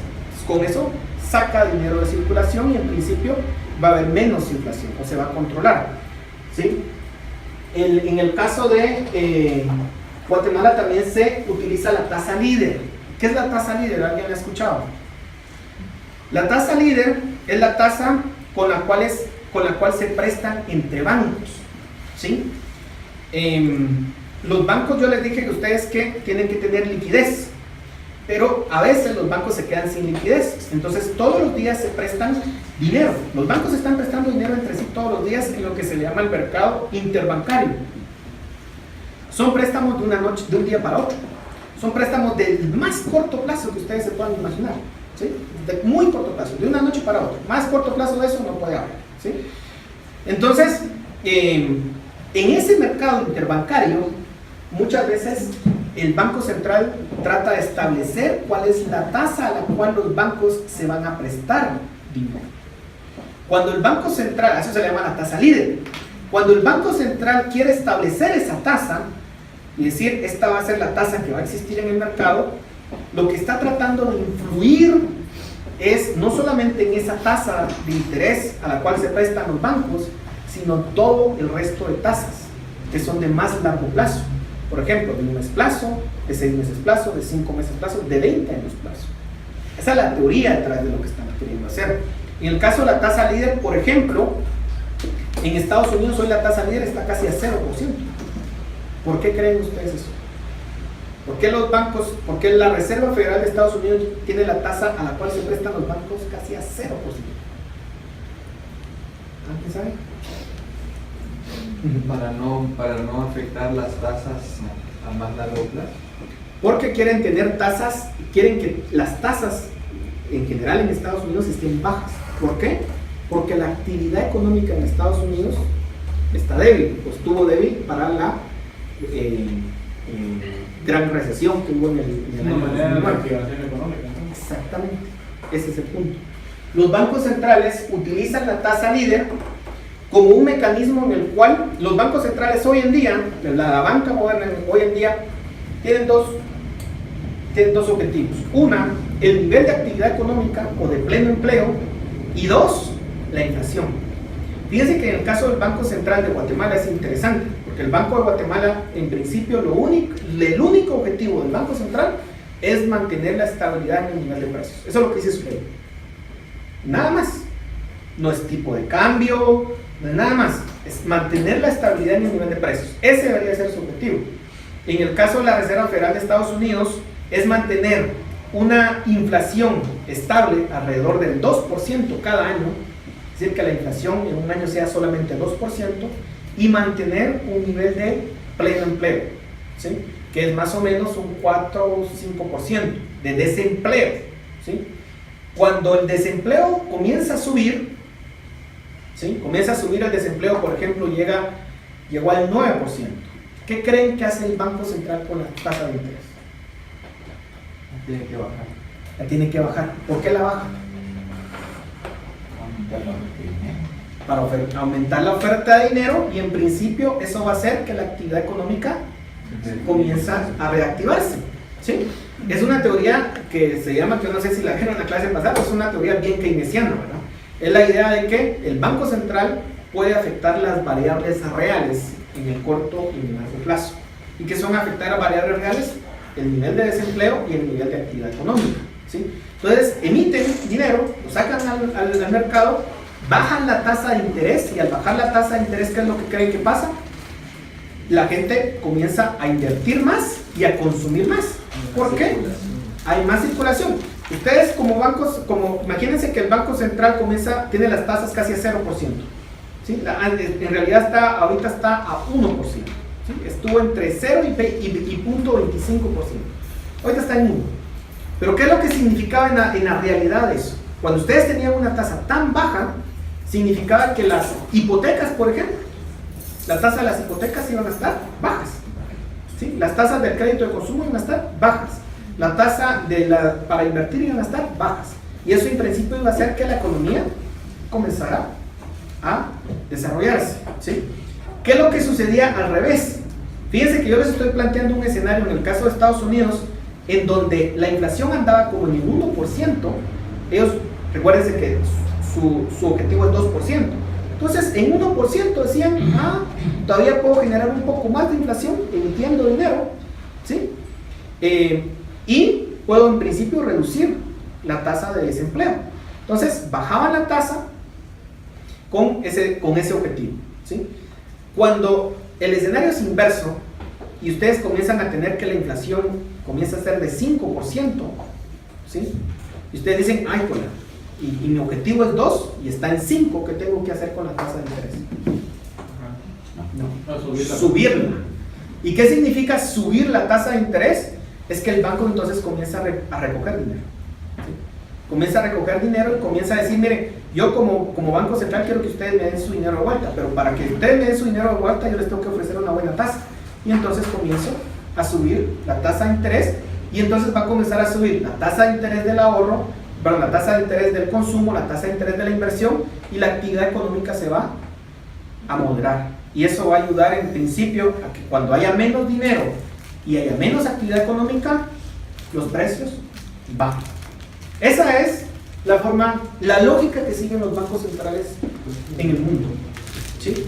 con eso, saca dinero de circulación y en principio va a haber menos inflación, o se va a controlar, ¿sí? En el caso de Guatemala también se utiliza la tasa líder. ¿Qué es la tasa líder? ¿Alguien la ha escuchado? La tasa líder es la tasa con la cual se prestan entre bancos, ¿sí? Los bancos, yo les dije que ustedes que tienen que tener liquidez, pero a veces los bancos se quedan sin liquidez, entonces todos los días se prestan dinero. Los bancos están prestando dinero entre sí todos los días en lo que se le llama el mercado interbancario. Son préstamos de un día para otro. Son préstamos del más corto plazo que ustedes se puedan imaginar, ¿sí? De muy corto plazo, de una noche para otra. Más corto plazo de eso no puede haber, ¿sí? Entonces, en ese mercado interbancario, muchas veces el Banco Central trata de establecer cuál es la tasa a la cual los bancos se van a prestar dinero. Cuando el Banco Central, a eso se le llama la tasa líder, cuando el Banco Central quiere establecer esa tasa y decir, esta va a ser la tasa que va a existir en el mercado, lo que está tratando de influir es no solamente en esa tasa de interés a la cual se prestan los bancos, sino todo el resto de tasas que son de más largo plazo. Por ejemplo, de un mes plazo, de 6 meses plazo, de 5 meses plazo, de 20 años plazo. Esa es la teoría detrás de lo que están queriendo hacer. En el caso de la tasa líder, por ejemplo, en Estados Unidos hoy la tasa líder está casi a 0%. ¿Por qué creen ustedes eso? ¿Por qué los bancos, por qué la Reserva Federal de Estados Unidos tiene la tasa a la cual se prestan los bancos casi a 0%? ¿Alguien sabe? Para no afectar las tasas a más largo plazo. Porque quieren tener tasas, quieren que las tasas en general en Estados Unidos estén bajas. ¿Por qué? Porque la actividad económica en Estados Unidos está débil, o estuvo débil para la gran recesión que hubo en el Una año manera de 2009. reactivación económica, ¿no? Exactamente, ese es el punto. Los bancos centrales utilizan la tasa líder como un mecanismo en el cual los bancos centrales hoy en día, la banca moderna hoy en día, tienen dos objetivos. Una, el nivel de actividad económica o de pleno empleo, y dos, la inflación. Fíjense que en el caso del Banco Central de Guatemala es interesante, porque el Banco de Guatemala, en principio, el único objetivo del Banco Central es mantener la estabilidad en el nivel de precios. Eso es lo que dice su ley. Nada más. No es tipo de cambio, no es nada más. Es mantener la estabilidad en el nivel de precios. Ese debería ser su objetivo. En el caso de la Reserva Federal de Estados Unidos, es mantener una inflación estable alrededor del 2% cada año, es decir, que la inflación en un año sea solamente 2%, y mantener un nivel de pleno empleo, ¿sí? Que es más o menos un 4 o 5% de desempleo, ¿sí? Cuando el desempleo comienza a subir, ¿sí? Comienza a subir el desempleo, por ejemplo, llegó al 9%. ¿Qué creen que hace el Banco Central con la tasa de interés? La tiene que bajar. La tiene que bajar. ¿Por qué la baja? Para aumentar la oferta de dinero, y en principio eso va a hacer que la actividad económica comienza a reactivarse, ¿sí? Es una teoría que se llama, que no sé si la vieron en la clase pasada, es una teoría bien keynesiana, ¿verdad? Es la idea de que el Banco Central puede afectar las variables reales en el corto y en el largo plazo. ¿Y qué son afectar a variables reales? El nivel de desempleo y el nivel de actividad económica. ¿sí? Entonces emiten dinero, lo sacan al mercado, bajan la tasa de interés, y al bajar la tasa de interés, ¿qué es lo que creen que pasa? La gente comienza a invertir más y a consumir más. ¿Por qué? Hay más circulación. Ustedes como bancos, imagínense que el Banco Central tiene las tasas casi a 0%. ¿Sí? En realidad ahorita está a 1%. ¿Sí? Estuvo entre 0 y 0.25%. Ahorita está en 1%. Pero ¿qué es lo que significaba en la realidad eso? Cuando ustedes tenían una tasa tan baja, significaba que las hipotecas, por ejemplo, la tasa de las hipotecas iban a estar bajas. ¿Sí? Las tasas del crédito de consumo iban a estar bajas. La tasa para invertir iban a estar bajas. Y eso en principio iba a hacer que la economía comenzara a desarrollarse. ¿Sí? ¿Qué es lo que sucedía al revés? Fíjense que yo les estoy planteando un escenario en el caso de Estados Unidos en donde la inflación andaba como en el 1%. Ellos, recuérdense que su objetivo es 2%. Entonces, en 1% decían, todavía puedo generar un poco más de inflación emitiendo dinero, ¿sí? Y puedo en principio reducir la tasa de desempleo. Entonces, bajaban la tasa con ese objetivo, ¿sí? Cuando el escenario es inverso y ustedes comienzan a tener que la inflación comienza a ser de 5%, ¿sí? Y ustedes dicen, ay, pues, y mi objetivo es 2 y está en 5, ¿qué tengo que hacer con la tasa de interés? No, subirla. ¿Y qué significa subir la tasa de interés? Es que el banco entonces comienza a recoger dinero. ¿Sí? Comienza a recoger dinero y comienza a decir, mire, yo como Banco Central quiero que ustedes me den su dinero de vuelta, pero para que ustedes me den su dinero de vuelta yo les tengo que ofrecer una buena tasa. Y entonces comienzo a subir la tasa de interés, y entonces va a comenzar a subir la tasa de interés del ahorro, la tasa de interés del consumo, la tasa de interés de la inversión, y la actividad económica se va a moderar. Y eso va a ayudar en principio a que cuando haya menos dinero y haya menos actividad económica, los precios bajan. Esa es la lógica que siguen los bancos centrales en el mundo. ¿Sí?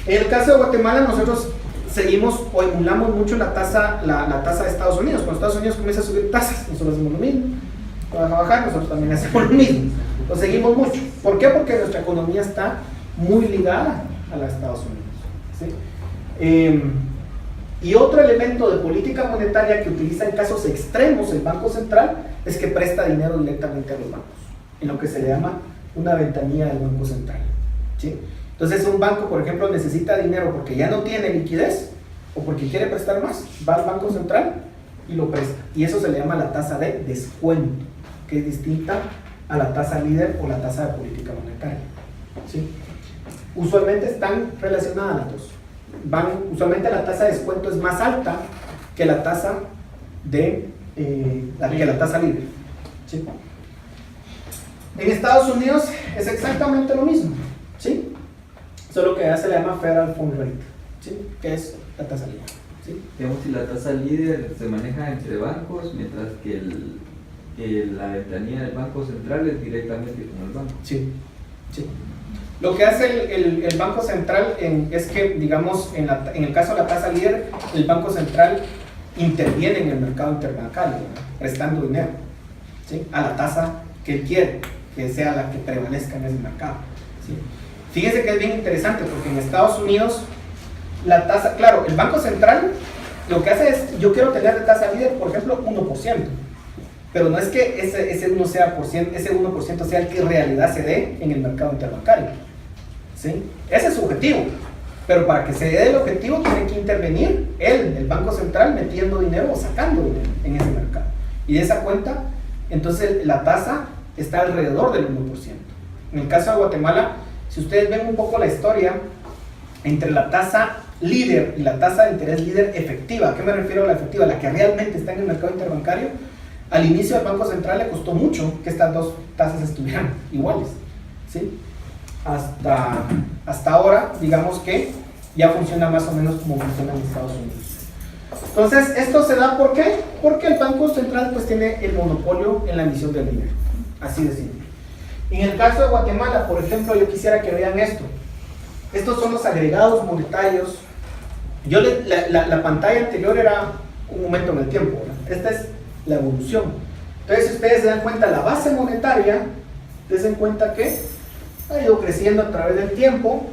En el caso de Guatemala, nosotros seguimos o emulamos mucho la tasa de Estados Unidos. Cuando Estados Unidos comienza a subir tasas, nosotros hacemos lo mismo. Cuando va a bajar, nosotros también hacemos lo mismo. Lo seguimos mucho. ¿Por qué? Porque nuestra economía está muy ligada a la de Estados Unidos. ¿Sí? Y otro elemento de política monetaria que utiliza en casos extremos el Banco Central es que presta dinero directamente a los bancos, en lo que se le llama una ventanilla del Banco Central. ¿Sí? Entonces un banco, por ejemplo, necesita dinero porque ya no tiene liquidez o porque quiere prestar más, va al Banco Central y lo presta. Y eso se le llama la tasa de descuento, que es distinta a la tasa líder o la tasa de política monetaria. ¿Sí? Usualmente están relacionadas las dos. Usualmente la tasa de descuento es más alta que la tasa la tasa libre. ¿Sí? En Estados Unidos es exactamente lo mismo. ¿Sí? Solo que ya se le llama Federal Funds Rate, ¿sí? Que es la tasa líder. ¿Sí? Digamos, si la tasa líder se maneja entre bancos, mientras que la ventanilla del Banco Central es directamente con el banco. Sí, sí. Lo que hace el Banco Central es que, digamos, en el caso de la tasa líder, el Banco Central interviene en el mercado interbancario, prestando dinero, ¿sí? A la tasa que él quiere, que sea la que prevalezca en ese mercado. ¿Sí? Fíjense que es bien interesante porque en Estados Unidos la tasa, claro, el Banco Central lo que hace es, yo quiero tener de tasa líder, por ejemplo, 1%, pero no es que ese 1% sea el que en realidad se dé en el mercado interbancario. ¿Sí? Ese es su objetivo, pero para que se dé el objetivo tiene que intervenir el Banco Central metiendo dinero o sacando dinero en ese mercado. Y de esa cuenta, entonces la tasa está alrededor del 1%. En el caso de Guatemala, si ustedes ven un poco la historia entre la tasa líder y la tasa de interés líder efectiva, ¿a qué me refiero a la efectiva? La que realmente está en el mercado interbancario. Al inicio del Banco Central le costó mucho que estas dos tasas estuvieran iguales. ¿Sí? Hasta ahora, digamos que ya funciona más o menos como funciona en Estados Unidos. Entonces, esto se da ¿por qué? Porque el Banco Central pues tiene el monopolio en la emisión del dinero. Así de simple. En el caso de Guatemala, por ejemplo, yo quisiera que vean esto. Estos son los agregados monetarios. La pantalla anterior era un momento en el tiempo, ¿verdad? Esta es la evolución. Entonces, si ustedes se dan cuenta, la base monetaria, ustedes se dan cuenta que ha ido creciendo a través del tiempo.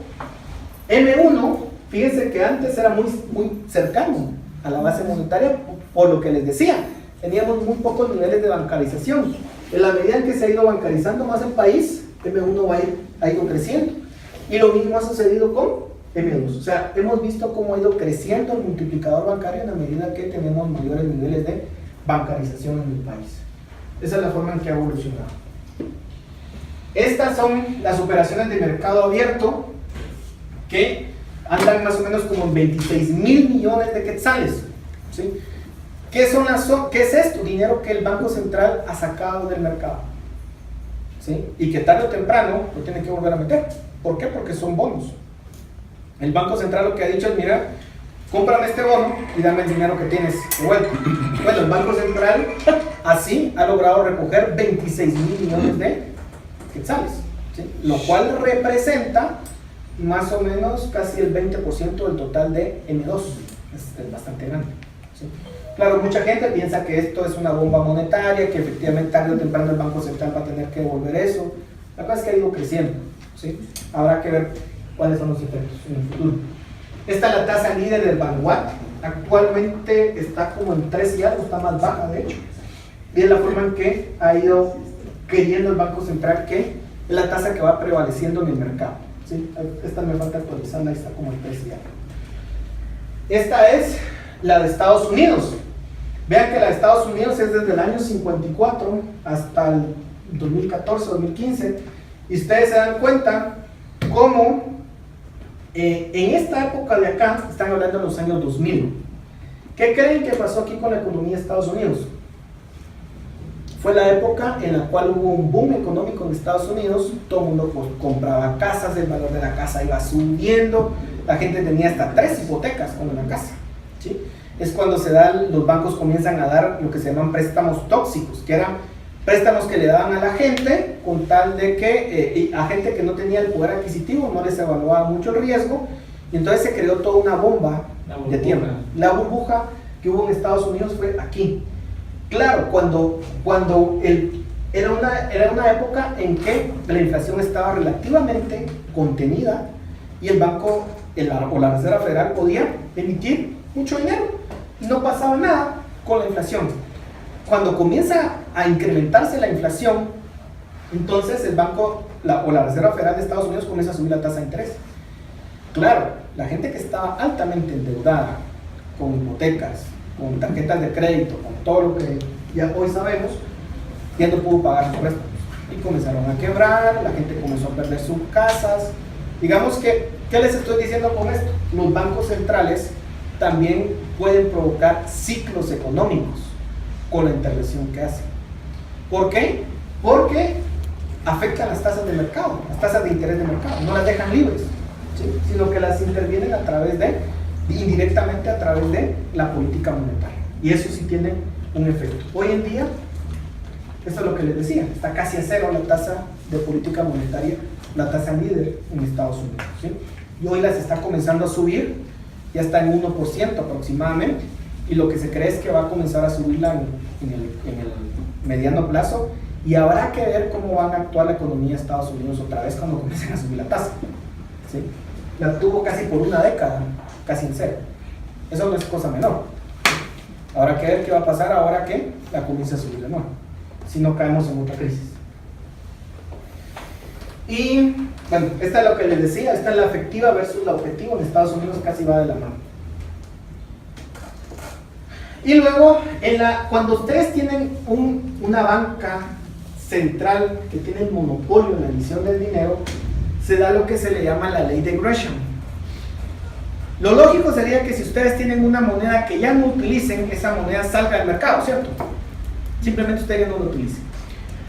M1, fíjense que antes era muy cercano a la base monetaria, por lo que les decía, teníamos muy pocos niveles de bancarización. En la medida en que se ha ido bancarizando más el país, M1 ha ido creciendo. Y lo mismo ha sucedido con M2. O sea, hemos visto cómo ha ido creciendo el multiplicador bancario en la medida que tenemos mayores niveles de bancarización en el país. Esa es la forma en que ha evolucionado. Estas son las operaciones de mercado abierto que andan más o menos como en 26,000 millones de quetzales. ¿Sí? ¿Qué es esto? Dinero que el Banco Central ha sacado del mercado. ¿Sí? Y que tarde o temprano lo tiene que volver a meter. ¿Por qué? Porque son bonos. El Banco Central lo que ha dicho es, mira, cómprame este bono y dame el dinero que tienes de vuelta. Bueno, el Banco Central así ha logrado recoger 26,000 millones de quetzales, ¿sí? Lo cual representa más o menos casi el 20% del total de M2. Es bastante grande, ¿sí? Claro, mucha gente piensa que esto es una bomba monetaria, que efectivamente tarde o temprano el Banco Central va a tener que devolver eso. La cosa es que ha ido creciendo, ¿sí? Habrá que ver cuáles son los efectos en el futuro. Esta es la tasa líder del Vanguard. Actualmente está como en 3 y algo, está más baja de hecho. Y es la forma en que ha ido queriendo el Banco Central, que es la tasa que va prevaleciendo en el mercado, ¿sí? Esta me falta actualizarla, está como en 3 y algo. Esta es la de Estados Unidos. Vean que la de Estados Unidos es desde el año 54 hasta el 2014, 2015. Y ustedes se dan cuenta cómo en esta época de acá, están hablando de los años 2000. ¿Qué creen que pasó aquí con la economía de Estados Unidos? Fue la época en la cual hubo un boom económico en Estados Unidos. Todo el mundo compraba casas, el valor de la casa iba subiendo, la gente tenía hasta 3 hipotecas con una casa, ¿sí? Es cuando los bancos comienzan a dar lo que se llaman préstamos tóxicos, que eran préstamos que le daban a la gente con tal de que a gente que no tenía el poder adquisitivo, no les evaluaba mucho el riesgo, y entonces se creó toda una bomba de tiempo. La burbuja que hubo en Estados Unidos fue aquí. Claro, cuando era una época en que la inflación estaba relativamente contenida y el banco o la Reserva Federal podía emitir mucho dinero y no pasaba nada con la inflación. Cuando comienza a incrementarse la inflación, entonces el banco o la Reserva Federal de Estados Unidos comienza a subir la tasa de interés. Claro, la gente que estaba altamente endeudada, con hipotecas, con tarjetas de crédito, con todo lo que ya hoy sabemos, ya no pudo pagar sus préstamos. Y comenzaron a quebrar, la gente comenzó a perder sus casas. Digamos que, ¿qué les estoy diciendo con esto? Los bancos centrales también pueden provocar ciclos económicos con la intervención que hacen. ¿Por qué? Porque afectan las tasas de mercado, las tasas de interés de mercado, no las dejan libres, ¿sí? Sino que las intervienen indirectamente a través de la política monetaria. Y eso sí tiene un efecto. Hoy en día, esto es lo que les decía, está casi a cero la tasa de política monetaria, la tasa líder en Estados Unidos, ¿sí? Y hoy las está comenzando a subir, ya está en 1% aproximadamente, y lo que se cree es que va a comenzar a subirla en el mediano plazo, y habrá que ver cómo van a actuar la economía de Estados Unidos otra vez cuando comiencen a subir la tasa, ¿sí? La tuvo casi por una década, casi en cero. Eso no es cosa menor. Habrá que ver qué va a pasar ahora que la comienza a subir de nuevo, si no caemos en otra crisis. Y bueno, esta es lo que les decía, esta es la efectiva versus la objetiva. En Estados Unidos casi va de la mano. Y luego, cuando ustedes tienen una banca central que tiene el monopolio en la emisión del dinero, se da lo que se le llama la ley de Gresham. Lo lógico sería que si ustedes tienen una moneda que ya no utilicen, esa moneda salga del mercado, ¿cierto? Simplemente ustedes ya no lo utilicen.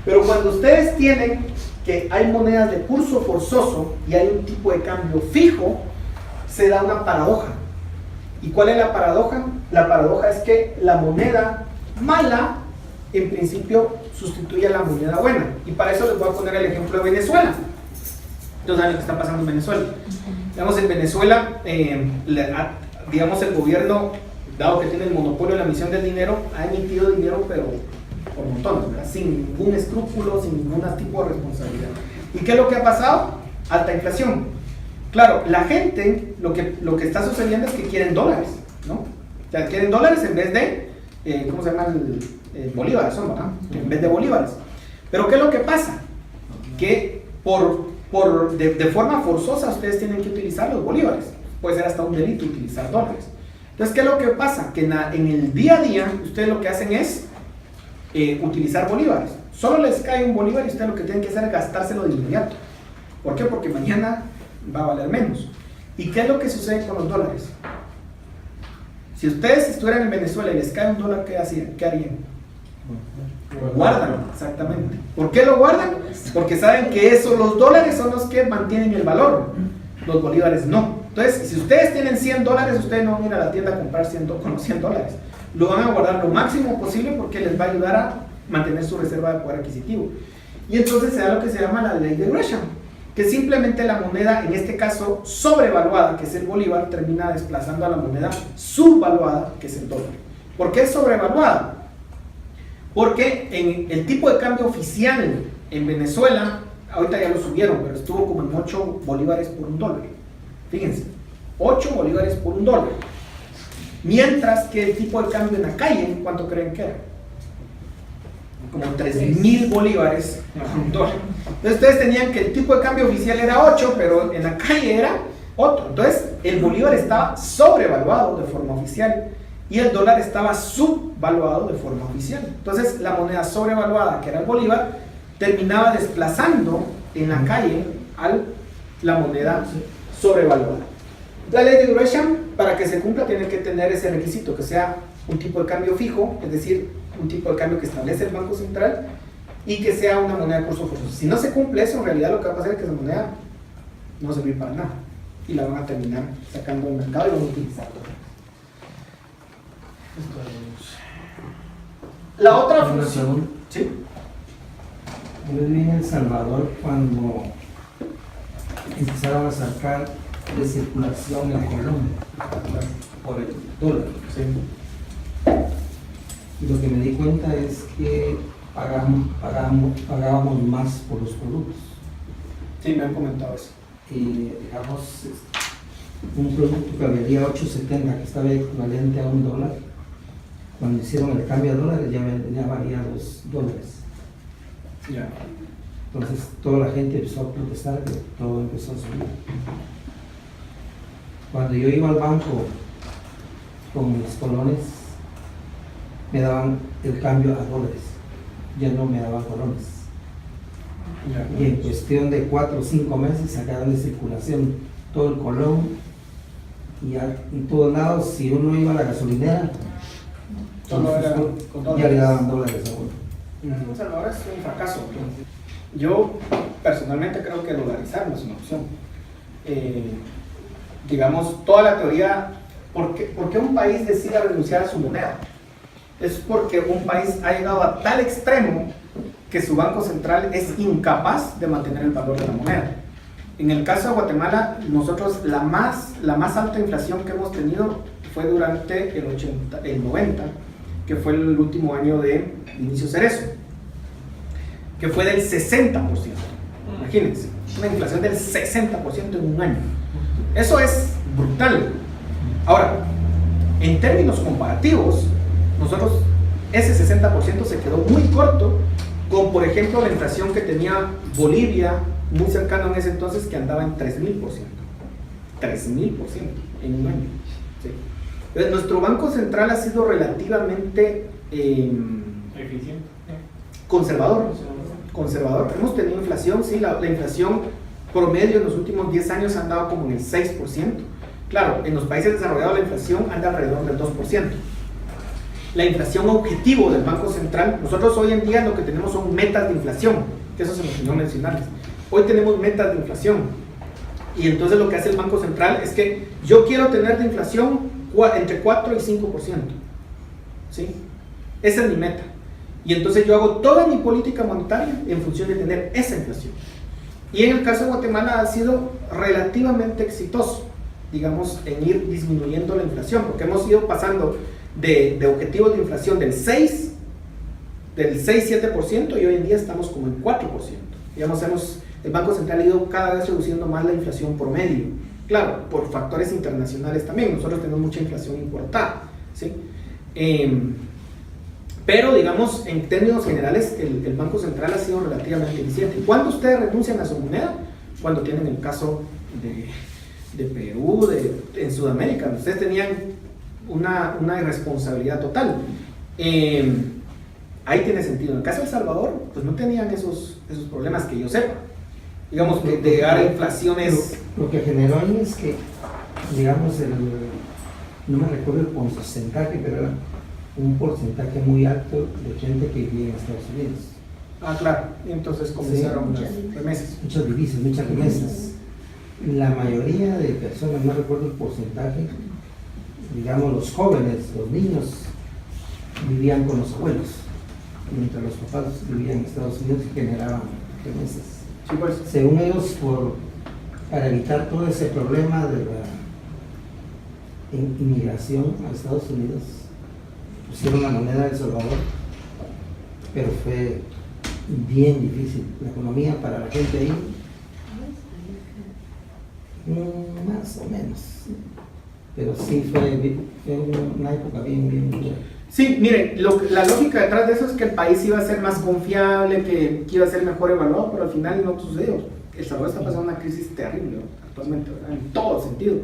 Pero cuando ustedes tienen que hay monedas de curso forzoso y hay un tipo de cambio fijo, se da una paradoja. ¿Y cuál es la paradoja? La paradoja es que la moneda mala, en principio, sustituye a la moneda buena. Y para eso les voy a poner el ejemplo de Venezuela. Entonces, ¿saben lo que está pasando en Venezuela? Digamos, en Venezuela, digamos, el gobierno, dado que tiene el monopolio de la emisión del dinero, ha emitido dinero, pero por montones, ¿verdad? Sin ningún escrúpulo, sin ningún tipo de responsabilidad. ¿Y qué es lo que ha pasado? Alta inflación. Claro, la gente, lo que está sucediendo es que quieren dólares, ¿no? O sea, quieren dólares en vez de, ¿cómo se llama? Bolívares, son, ¿verdad? En vez de bolívares. Pero ¿qué es lo que pasa? Que de forma forzosa ustedes tienen que utilizar los bolívares. Puede ser hasta un delito utilizar dólares. Entonces, ¿qué es lo que pasa? Que en el día a día, ustedes lo que hacen es utilizar bolívares. Solo les cae un bolívar y ustedes lo que tienen que hacer es gastárselo de inmediato. ¿Por qué? Porque mañana va a valer menos. ¿Y qué es lo que sucede con los dólares? Si ustedes estuvieran en Venezuela y les cae un dólar, ¿qué harían? Lo guardan, exactamente. ¿Por qué lo guardan? Porque saben que los dólares son los que mantienen el valor. Los bolívares no. Entonces, si ustedes tienen 100 dólares, ustedes no van a ir a la tienda a comprar con los 100 dólares. Lo van a guardar lo máximo posible porque les va a ayudar a mantener su reserva de poder adquisitivo. Y entonces se da lo que se llama la ley de Gresham, que simplemente la moneda, en este caso sobrevaluada, que es el bolívar, termina desplazando a la moneda subvaluada, que es el dólar. ¿Por qué es sobrevaluada? Porque en el tipo de cambio oficial en Venezuela, ahorita ya lo subieron, pero estuvo como en 8 bolívares por un dólar. Fíjense, 8 bolívares por un dólar. Mientras que el tipo de cambio en la calle, ¿cuánto creen que era? Como 3.000 bolívares por un dólar. Entonces ustedes tenían que el tipo de cambio oficial era 8, pero en la calle era otro. Entonces el bolívar estaba sobrevaluado de forma oficial y el dólar estaba subvaluado de forma oficial. Entonces la moneda sobrevaluada, que era el bolívar, terminaba desplazando en la calle a la moneda sobrevaluada. La ley de Gresham, para que se cumpla, tiene que tener ese requisito, que sea un tipo de cambio fijo, es decir, un tipo de cambio que establece el Banco Central y que sea una moneda de curso forzoso. Si no se cumple eso, en realidad lo que va a pasar es que esa moneda no va a servir para nada y la van a terminar sacando del mercado y van a utilizar dólares. La otra función. ¿Sí? Yo viví en El Salvador cuando empezaron a sacar de circulación el colón por el dólar. Sí. Y lo que me di cuenta es que pagábamos más por los productos. Sí, me han comentado eso. Y digamos, un producto que valía 8.70, que estaba equivalente a $1, cuando hicieron el cambio a dólares ya valía $2. Ya. Entonces toda la gente empezó a protestar, que todo empezó a subir. Cuando yo iba al banco con mis colones, me daban el cambio a dólares, ya no me daban colones. Ya. Y en cuestión de 4 o 5 meses sacaron de circulación todo el colón y en todos lados, si uno iba a la gasolinera, Todo era con ya dólares. le daban dólares a uno. El Salvador es un fracaso. Yo personalmente creo que dolarizar no es una opción. Digamos, toda la teoría, ¿por qué un país decide renunciar a su moneda? Es porque un país ha llegado a tal extremo que su banco central es incapaz de mantener el valor de la moneda. En el caso de Guatemala, nosotros la más alta inflación que hemos tenido fue durante el 90, que fue el último año de Inicio Cerezo, que fue del 60%. Imagínense, una inflación del 60% en un año. Eso es brutal. Ahora, en términos comparativos, nosotros ese 60% se quedó muy corto con, por ejemplo, la inflación que tenía Bolivia, muy cercano en ese entonces, que andaba en 3.000%. 3.000% en un año. Sí. Entonces, nuestro Banco Central ha sido relativamente Eficiente. conservador. Hemos tenido inflación, sí, la inflación promedio en los últimos 10 años ha andado como en el 6%. Claro, en los países desarrollados la inflación anda alrededor del 2%. La inflación objetivo del Banco Central, nosotros hoy en día lo que tenemos son metas de inflación, que eso se me olvidó mencionarles. Hoy tenemos metas de inflación y entonces lo que hace el Banco Central es que yo quiero tener de inflación entre 4 y 5%, ¿sí? Esa es mi meta. Y entonces yo hago toda mi política monetaria en función de tener esa inflación. Y en el caso de Guatemala ha sido relativamente exitoso, digamos, en ir disminuyendo la inflación, porque hemos ido pasando de objetivos de inflación del 6 del 6-7% y hoy en día estamos como en 4%. Digamos, el Banco Central ha ido cada vez reduciendo más la inflación promedio. Claro, por factores internacionales también. Nosotros tenemos mucha inflación importada, ¿sí? Pero, digamos, en términos generales, el Banco Central ha sido relativamente eficiente. ¿Cuándo ustedes renuncian a su moneda? Cuando tienen el caso de Perú, en Sudamérica, donde ustedes tenían una irresponsabilidad total. Ahí tiene sentido. En el caso de El Salvador, pues no tenían esos problemas que yo sepa. Digamos que de llegar a inflaciones. Lo que generó ahí es que, digamos, no me recuerdo el porcentaje, pero era un porcentaje muy alto de gente que vivía en Estados Unidos. Ah, claro. Y entonces comenzaron Sí, las remesas. Muchas divisas, muchas remesas. La mayoría de personas, no recuerdo el porcentaje, digamos los jóvenes, los niños, vivían con los abuelos, mientras los papás vivían en Estados Unidos y generaban remesas. Sí, pues. Según ellos, para evitar todo ese problema de la inmigración a Estados Unidos, pusieron la moneda de El Salvador, pero fue bien difícil la economía para la gente ahí, más o menos, pero sí fue una época bien dura. Sí, miren, la lógica detrás de eso es que el país iba a ser más confiable, que iba a ser mejor evaluado, pero al final no sucedió. El Salvador está pasando una crisis terrible, ¿no? Actualmente, ¿verdad? En todo sentido.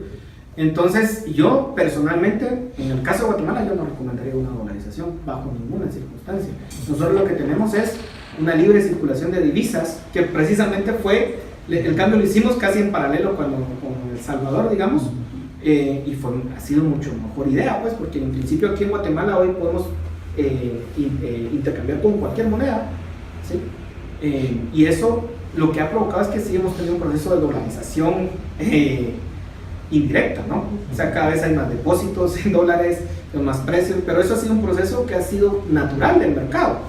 Entonces, yo personalmente, en el caso de Guatemala, yo no recomendaría una dolarización bajo ninguna circunstancia. Nosotros lo que tenemos es una libre circulación de divisas, que precisamente el cambio lo hicimos casi en paralelo con El Salvador, digamos, y ha sido mucho mejor idea, pues, porque en principio aquí en Guatemala hoy podemos intercambiar con cualquier moneda, ¿sí? Y eso lo que ha provocado es que sí hemos tenido un proceso de dolarización indirecta, ¿no? O sea, cada vez hay más depósitos en dólares, con más precios, pero eso ha sido un proceso que ha sido natural del mercado.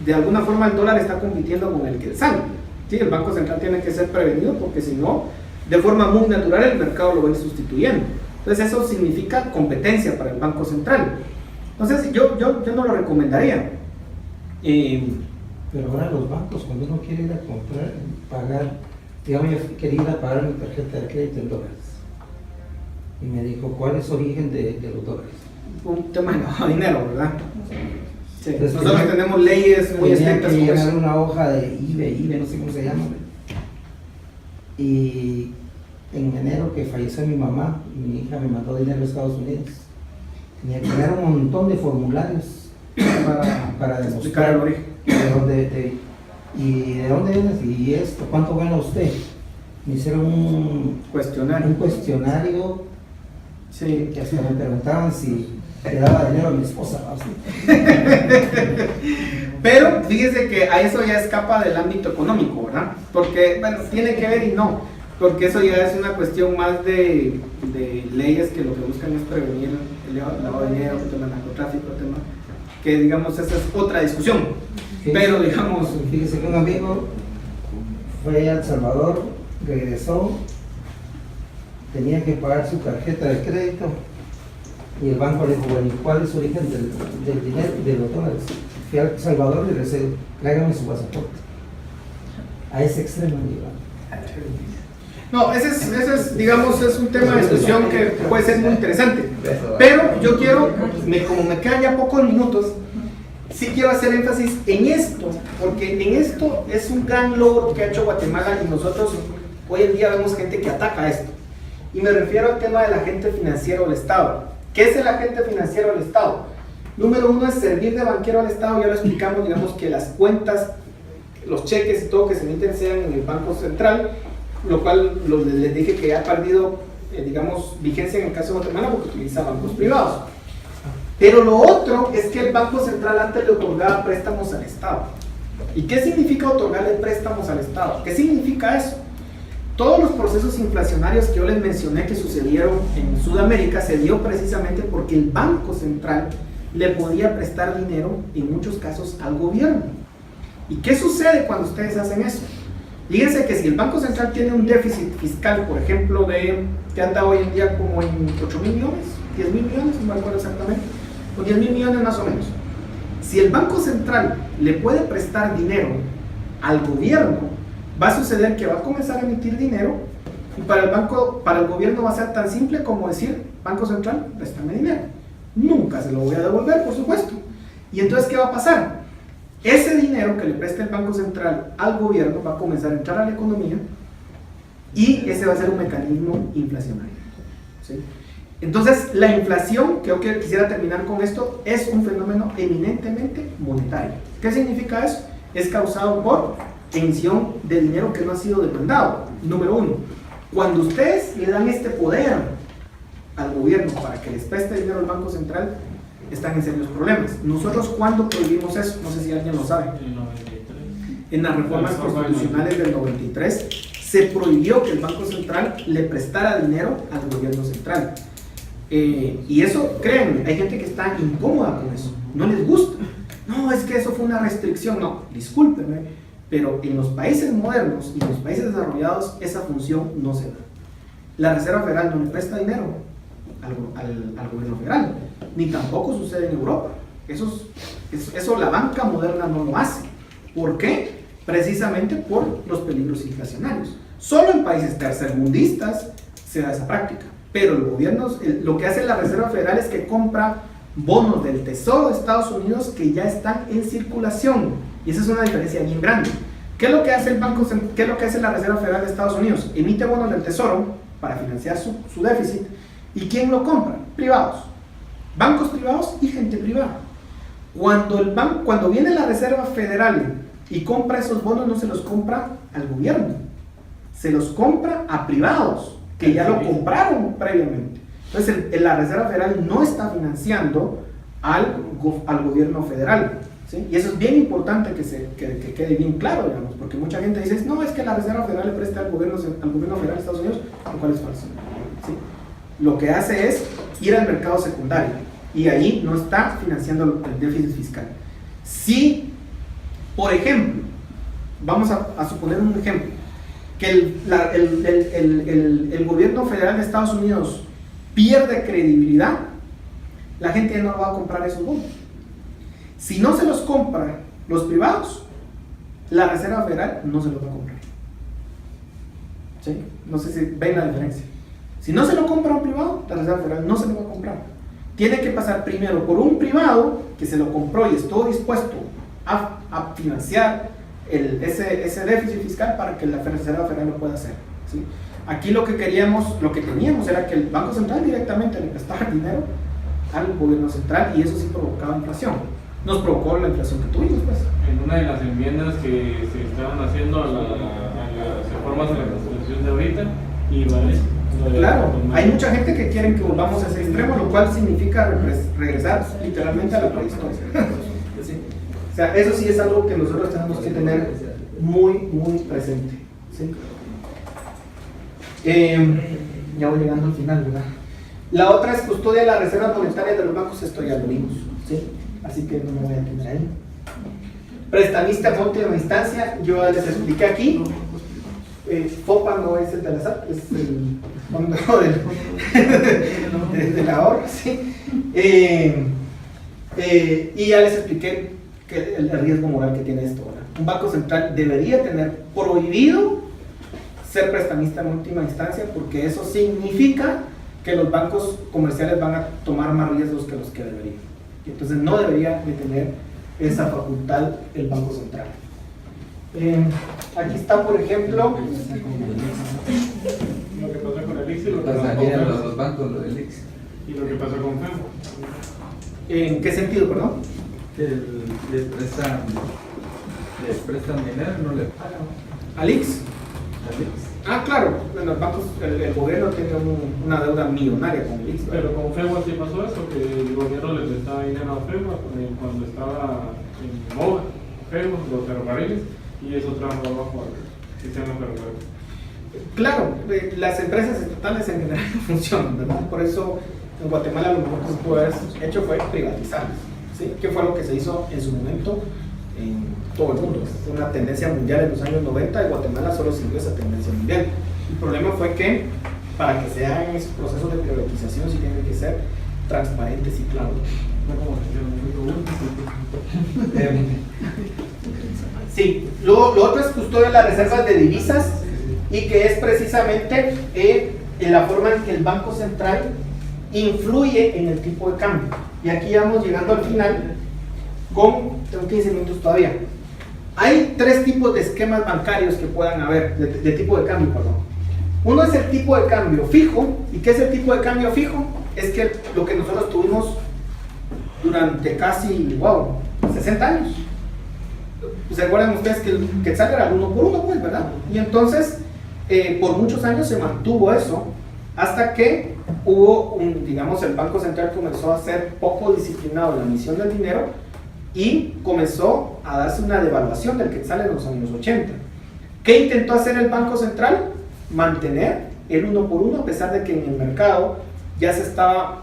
De alguna forma el dólar está compitiendo con el quetzal. Sí, el Banco Central tiene que ser prevenido porque si no, de forma muy natural el mercado lo va a ir sustituyendo. Entonces eso significa competencia para el Banco Central. Entonces yo no lo recomendaría. Pero ahora los bancos, cuando uno quiere ir a comprar, pagar, digamos, yo quería ir a pagar mi tarjeta de crédito en dólares. Y me dijo, ¿cuál es el origen de los dólares? Un tema de dinero, ¿verdad? Sí. Entonces, Nosotros tenemos leyes muy tenía estrictas que con llenar eso. una hoja de IBE, no sé cómo se llama. Y en enero que falleció mi mamá, mi hija me mandó dinero a Estados Unidos. Tenía que llenar un montón de formularios para Explicar el demostrar origen. de dónde vienes y esto, cuánto gana usted. Me hicieron un cuestionario Sí. que hasta me preguntaban si le daba dinero a mi esposa. Pero fíjese que a eso ya escapa del ámbito económico, ¿verdad? Porque, bueno, tiene que ver y no, porque eso ya es una cuestión más de leyes que lo que buscan es prevenir el lavado de dinero, el tema del narcotráfico, el tema que, digamos, esa es otra discusión. Pero, digamos... Fíjese que un amigo fue a El Salvador, regresó, tenía que pagar su tarjeta de crédito y el banco le dijo, bueno, ¿y cuál es el origen del dinero, de los dólares? Fui a El Salvador y le dije, tráigame su pasaporte. A ese extremo llegaba. No, ese es, digamos, es un tema de discusión que puede ser muy interesante. Pero yo quiero, como me quedan ya pocos minutos, sí quiero hacer énfasis en esto, porque en esto es un gran logro que ha hecho Guatemala y nosotros hoy en día vemos gente que ataca esto. Y me refiero al tema del agente financiero del Estado. ¿Qué es el agente financiero del Estado? Número uno es servir de banquero al Estado, ya lo explicamos, digamos que las cuentas, los cheques y todo que se emiten sean en el Banco Central, lo cual les dije que ha perdido, digamos, vigencia en el caso de Guatemala porque utiliza bancos privados. Pero lo otro es que el Banco Central antes le otorgaba préstamos al Estado. ¿Y qué significa otorgarle préstamos al Estado? ¿Qué significa eso? Todos los procesos inflacionarios que yo les mencioné que sucedieron en Sudamérica se dio precisamente porque el Banco Central le podía prestar dinero en muchos casos al gobierno. ¿Y qué sucede cuando ustedes hacen eso? Fíjense que si el Banco Central tiene un déficit fiscal, por ejemplo, que anda hoy en día como en 8.000 millones, 10.000 millones, no me acuerdo exactamente, o 10.000 millones más o menos. Si el Banco Central le puede prestar dinero al gobierno, va a suceder que va a comenzar a emitir dinero y para el gobierno va a ser tan simple como decir, Banco Central, préstame dinero. Nunca se lo voy a devolver, por supuesto. Y entonces, ¿qué va a pasar? Ese dinero que le presta el Banco Central al gobierno va a comenzar a entrar a la economía y ese va a ser un mecanismo inflacionario, ¿sí? Entonces, la inflación, creo que quisiera terminar con esto, es un fenómeno eminentemente monetario. ¿Qué significa eso? Es causado por emisión de dinero que no ha sido demandado. Número uno, cuando ustedes le dan este poder al gobierno para que les preste dinero al Banco Central, están en serios problemas. Nosotros, ¿cuándo prohibimos eso? No sé si alguien lo sabe. En el 93. En las reformas constitucionales del 93 se prohibió que el Banco Central le prestara dinero al gobierno central. Y eso, créanme, hay gente que está incómoda con eso, no les gusta. No, es que eso fue una restricción. No, discúlpenme, pero en los países modernos y en los países desarrollados esa función no se da. La Reserva Federal no le presta dinero al gobierno federal, ni tampoco sucede en Europa. Eso la banca moderna no lo hace. ¿Por qué? Precisamente por los peligros inflacionarios. Solo en países tercermundistas se da esa práctica. Pero el gobierno, lo que hace la Reserva Federal es que compra bonos del Tesoro de Estados Unidos que ya están en circulación. Y esa es una diferencia bien grande. ¿Qué es lo que hace qué es lo que hace la Reserva Federal de Estados Unidos? Emite bonos del Tesoro para financiar su déficit. ¿Y quién lo compra? Privados. Bancos privados y gente privada. Cuando viene la Reserva Federal y compra esos bonos, no se los compra al gobierno, se los compra a privados que ya lo compraron previamente. Entonces la Reserva Federal no está financiando al gobierno federal, ¿sí? Y eso es bien importante que quede bien claro, digamos, porque mucha gente dice, no, es que la Reserva Federal le presta al gobierno federal de Estados Unidos, lo cual es falso, ¿sí? Lo que hace es ir al mercado secundario y allí no está financiando el déficit fiscal. Si, por ejemplo, vamos a suponer un ejemplo, que el gobierno federal de Estados Unidos pierde credibilidad, la gente ya no va a comprar esos bonos. Si no se los compra los privados, la Reserva Federal no se los va a comprar, ¿sí? No sé si ven la diferencia. Si no se lo compra un privado, la Reserva Federal no se lo va a comprar. Tiene que pasar primero por un privado que se lo compró y estuvo dispuesto a financiar ese déficit fiscal para que la Reserva Federal lo pueda hacer, ¿sí? Aquí lo que teníamos era que el Banco Central directamente le prestaba dinero al gobierno central y eso sí provocaba inflación. Nos provocó la inflación que tuvimos, pues. En una de las enmiendas que se estaban haciendo a las reformas de la Constitución de ahorita, iba eso. Claro, hay mucha gente que quiere que volvamos a ese extremo, lo cual significa regresar literalmente a la prehistoria. ¿Sí? O sea, eso sí es algo que nosotros tenemos que tener muy, muy presente, ¿sí? Ya voy llegando al final, ¿verdad? La otra es custodia de la reserva monetaria de los bancos, esto ya lo vimos, ¿sí? Así que no me voy a tener ahí. Prestamista en última instancia, yo les expliqué aquí. FOPA no es el de la SAT, es el fondo del ahorro, ¿sí? Y ya les expliqué el riesgo moral que tiene esto, ¿verdad? Un banco central debería tener prohibido ser prestamista en última instancia, porque eso significa que los bancos comerciales van a tomar más riesgos que los que deberían. Entonces no debería de tener esa facultad el Banco Central. Aquí está, por ejemplo, lo que pasa con el ICS y lo que Las pasa salían con los bancos, lo del ICS. y lo que pasa con FEMO. ¿en qué sentido, perdón? Le prestan dinero, no le pagan. ¿Alix? al ICS. Ah, claro, en los bancos el gobierno tiene una deuda millonaria con el ICS. Pero con FEMO sí pasó eso, que el gobierno le prestaba dinero a FEMO cuando estaba en moda, FEMO, los ferrocarriles, y eso trajo abajo al sistema ferroviario. Claro, las empresas estatales en general no funcionan, ¿verdad? Por eso en Guatemala lo mejor que se pudo haber hecho fue privatizarlas, ¿sí? Que fue lo que se hizo en su momento en todo el mundo. Es una tendencia mundial en los años 90 y Guatemala solo siguió esa tendencia mundial. El problema fue que para que se hagan esos procesos de privatización sí tienen que ser transparentes y claros. No como que hicieron muy Sí, lo otro es custodia de las reservas de divisas y que es precisamente en la forma en que el Banco Central influye en el tipo de cambio. Y aquí ya vamos llegando al final tengo 15 minutos todavía. Hay tres tipos de esquemas bancarios que puedan haber, de tipo de cambio, perdón. Uno es el tipo de cambio fijo. ¿Y qué es el tipo de cambio fijo? Es que lo que nosotros tuvimos durante casi, 60 años. ¿Se acuerdan ustedes que el quetzal era 1 por 1, pues, verdad? Y entonces, por muchos años se mantuvo eso, hasta que hubo, digamos, el Banco Central comenzó a ser poco disciplinado en la emisión del dinero y comenzó a darse una devaluación del quetzal en los años 80. ¿Qué intentó hacer el Banco Central? Mantener el 1 por 1, a pesar de que en el mercado ya se estaba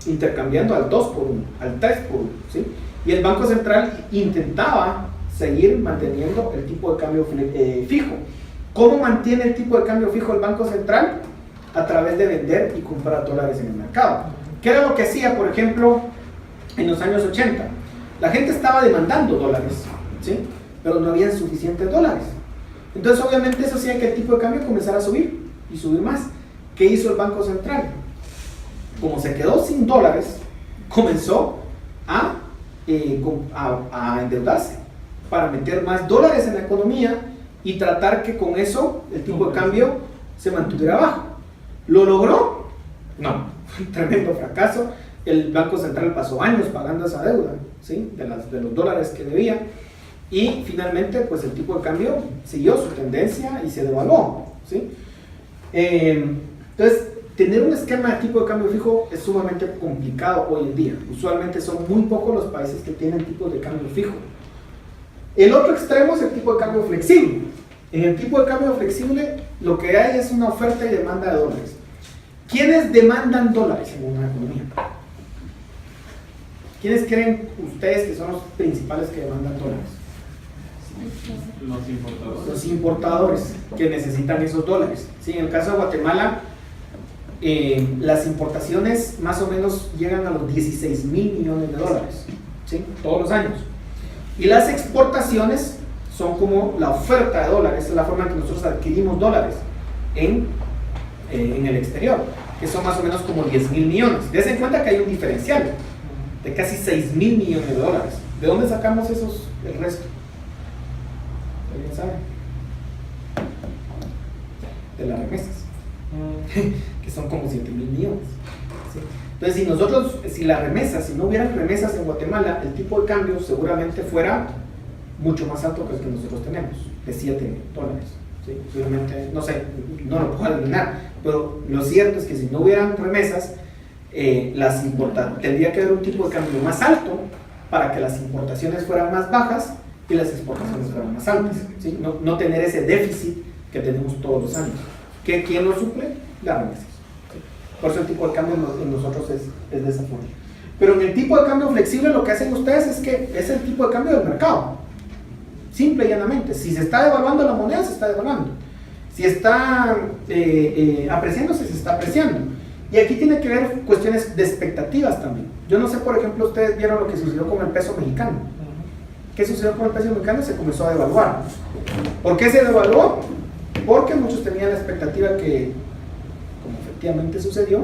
intercambiando al 2 por 1, al 3 por 1, ¿sí? Y el Banco Central intentaba seguir manteniendo el tipo de cambio fijo. ¿Cómo mantiene el tipo de cambio fijo el Banco Central? A través de vender y comprar dólares en el mercado. ¿Qué era lo que hacía, por ejemplo, en los años 80? La gente estaba demandando dólares, ¿sí? Pero no había suficientes dólares. Entonces, obviamente, eso hacía que el tipo de cambio comenzara a subir y subir más. ¿Qué hizo el Banco Central? Como se quedó sin dólares, comenzó a endeudarse para meter más dólares en la economía y tratar que con eso el tipo de cambio se mantuviera bajo. ¿Lo logró? No, fue un tremendo fracaso. El Banco Central pasó años pagando esa deuda, ¿sí? de los dólares que debía, y finalmente pues el tipo de cambio siguió su tendencia y se devaluó, ¿sí? Entonces, tener un esquema de tipo de cambio fijo es sumamente complicado hoy en día. Usualmente son muy pocos los países que tienen tipos de cambio fijo. El otro extremo es el tipo de cambio flexible. En el tipo de cambio flexible lo que hay es una oferta y demanda de dólares. ¿Quiénes demandan dólares en una economía? ¿Quiénes creen ustedes que son los principales que demandan dólares? Los importadores. Los importadores que necesitan esos dólares. Sí, en el caso de Guatemala, las importaciones más o menos llegan a los 16 mil millones de dólares, ¿sí? Todos los años. Y las exportaciones son como la oferta de dólares, es la forma en que nosotros adquirimos dólares en el exterior, que son más o menos como 10 mil millones. Dense en cuenta que hay un diferencial de casi 6 mil millones de dólares. ¿De dónde sacamos el resto? ¿Alguien sabe? De las remesas, que son como 7 mil millones. ¿Sí? Entonces, si no hubieran remesas en Guatemala, el tipo de cambio seguramente fuera mucho más alto que el que nosotros tenemos, de 7 dólares. ¿Sí? Obviamente, no sé, no lo puedo adivinar, pero lo cierto es que si no hubieran remesas, tendría que haber un tipo de cambio más alto para que las importaciones fueran más bajas y las exportaciones fueran más altas, ¿sí? No tener ese déficit que tenemos todos los años. ¿Quién lo suple? Las remesas. ¿Sí? Por eso el tipo de cambio en nosotros es de esa forma. Pero en el tipo de cambio flexible lo que hacen ustedes es que es el tipo de cambio del mercado. Simple y llanamente. Si se está devaluando la moneda, se está devaluando. Si está apreciándose, se está apreciando. Y aquí tiene que ver cuestiones de expectativas también. Yo no sé, por ejemplo, ustedes vieron lo que sucedió con el peso mexicano. ¿Qué sucedió con el peso mexicano? Se comenzó a devaluar. ¿Por qué se devaluó? Porque muchos tenían la expectativa que, como efectivamente sucedió,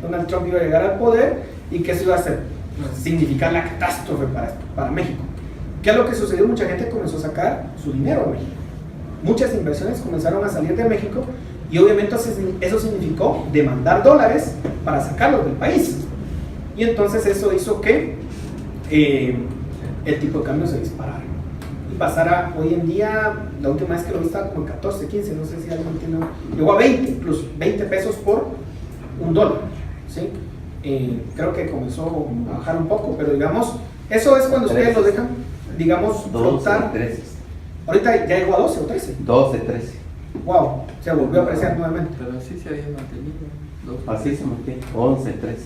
Donald Trump iba a llegar al poder y que eso iba a significar la catástrofe para México. ¿Qué es lo que sucedió? Mucha gente comenzó a sacar su dinero de México. Muchas inversiones comenzaron a salir de México y obviamente eso significó demandar dólares para sacarlos del país. Y entonces eso hizo que el tipo de cambio se disparara y pasara. Hoy en día, la última vez que lo vi estaba como en 14, 15, no sé si alguien tiene, llegó a 20, incluso 20 pesos por $1, ¿sí? Creo que comenzó a bajar un poco, pero digamos, eso es cuando ustedes lo dejan, digamos, flotar. 13. Ahorita ya llegó a 12 o 13. 12, 13. Wow, se volvió a apreciar nuevamente. Pero así se había mantenido. Así se mantiene. 11, 13. 12.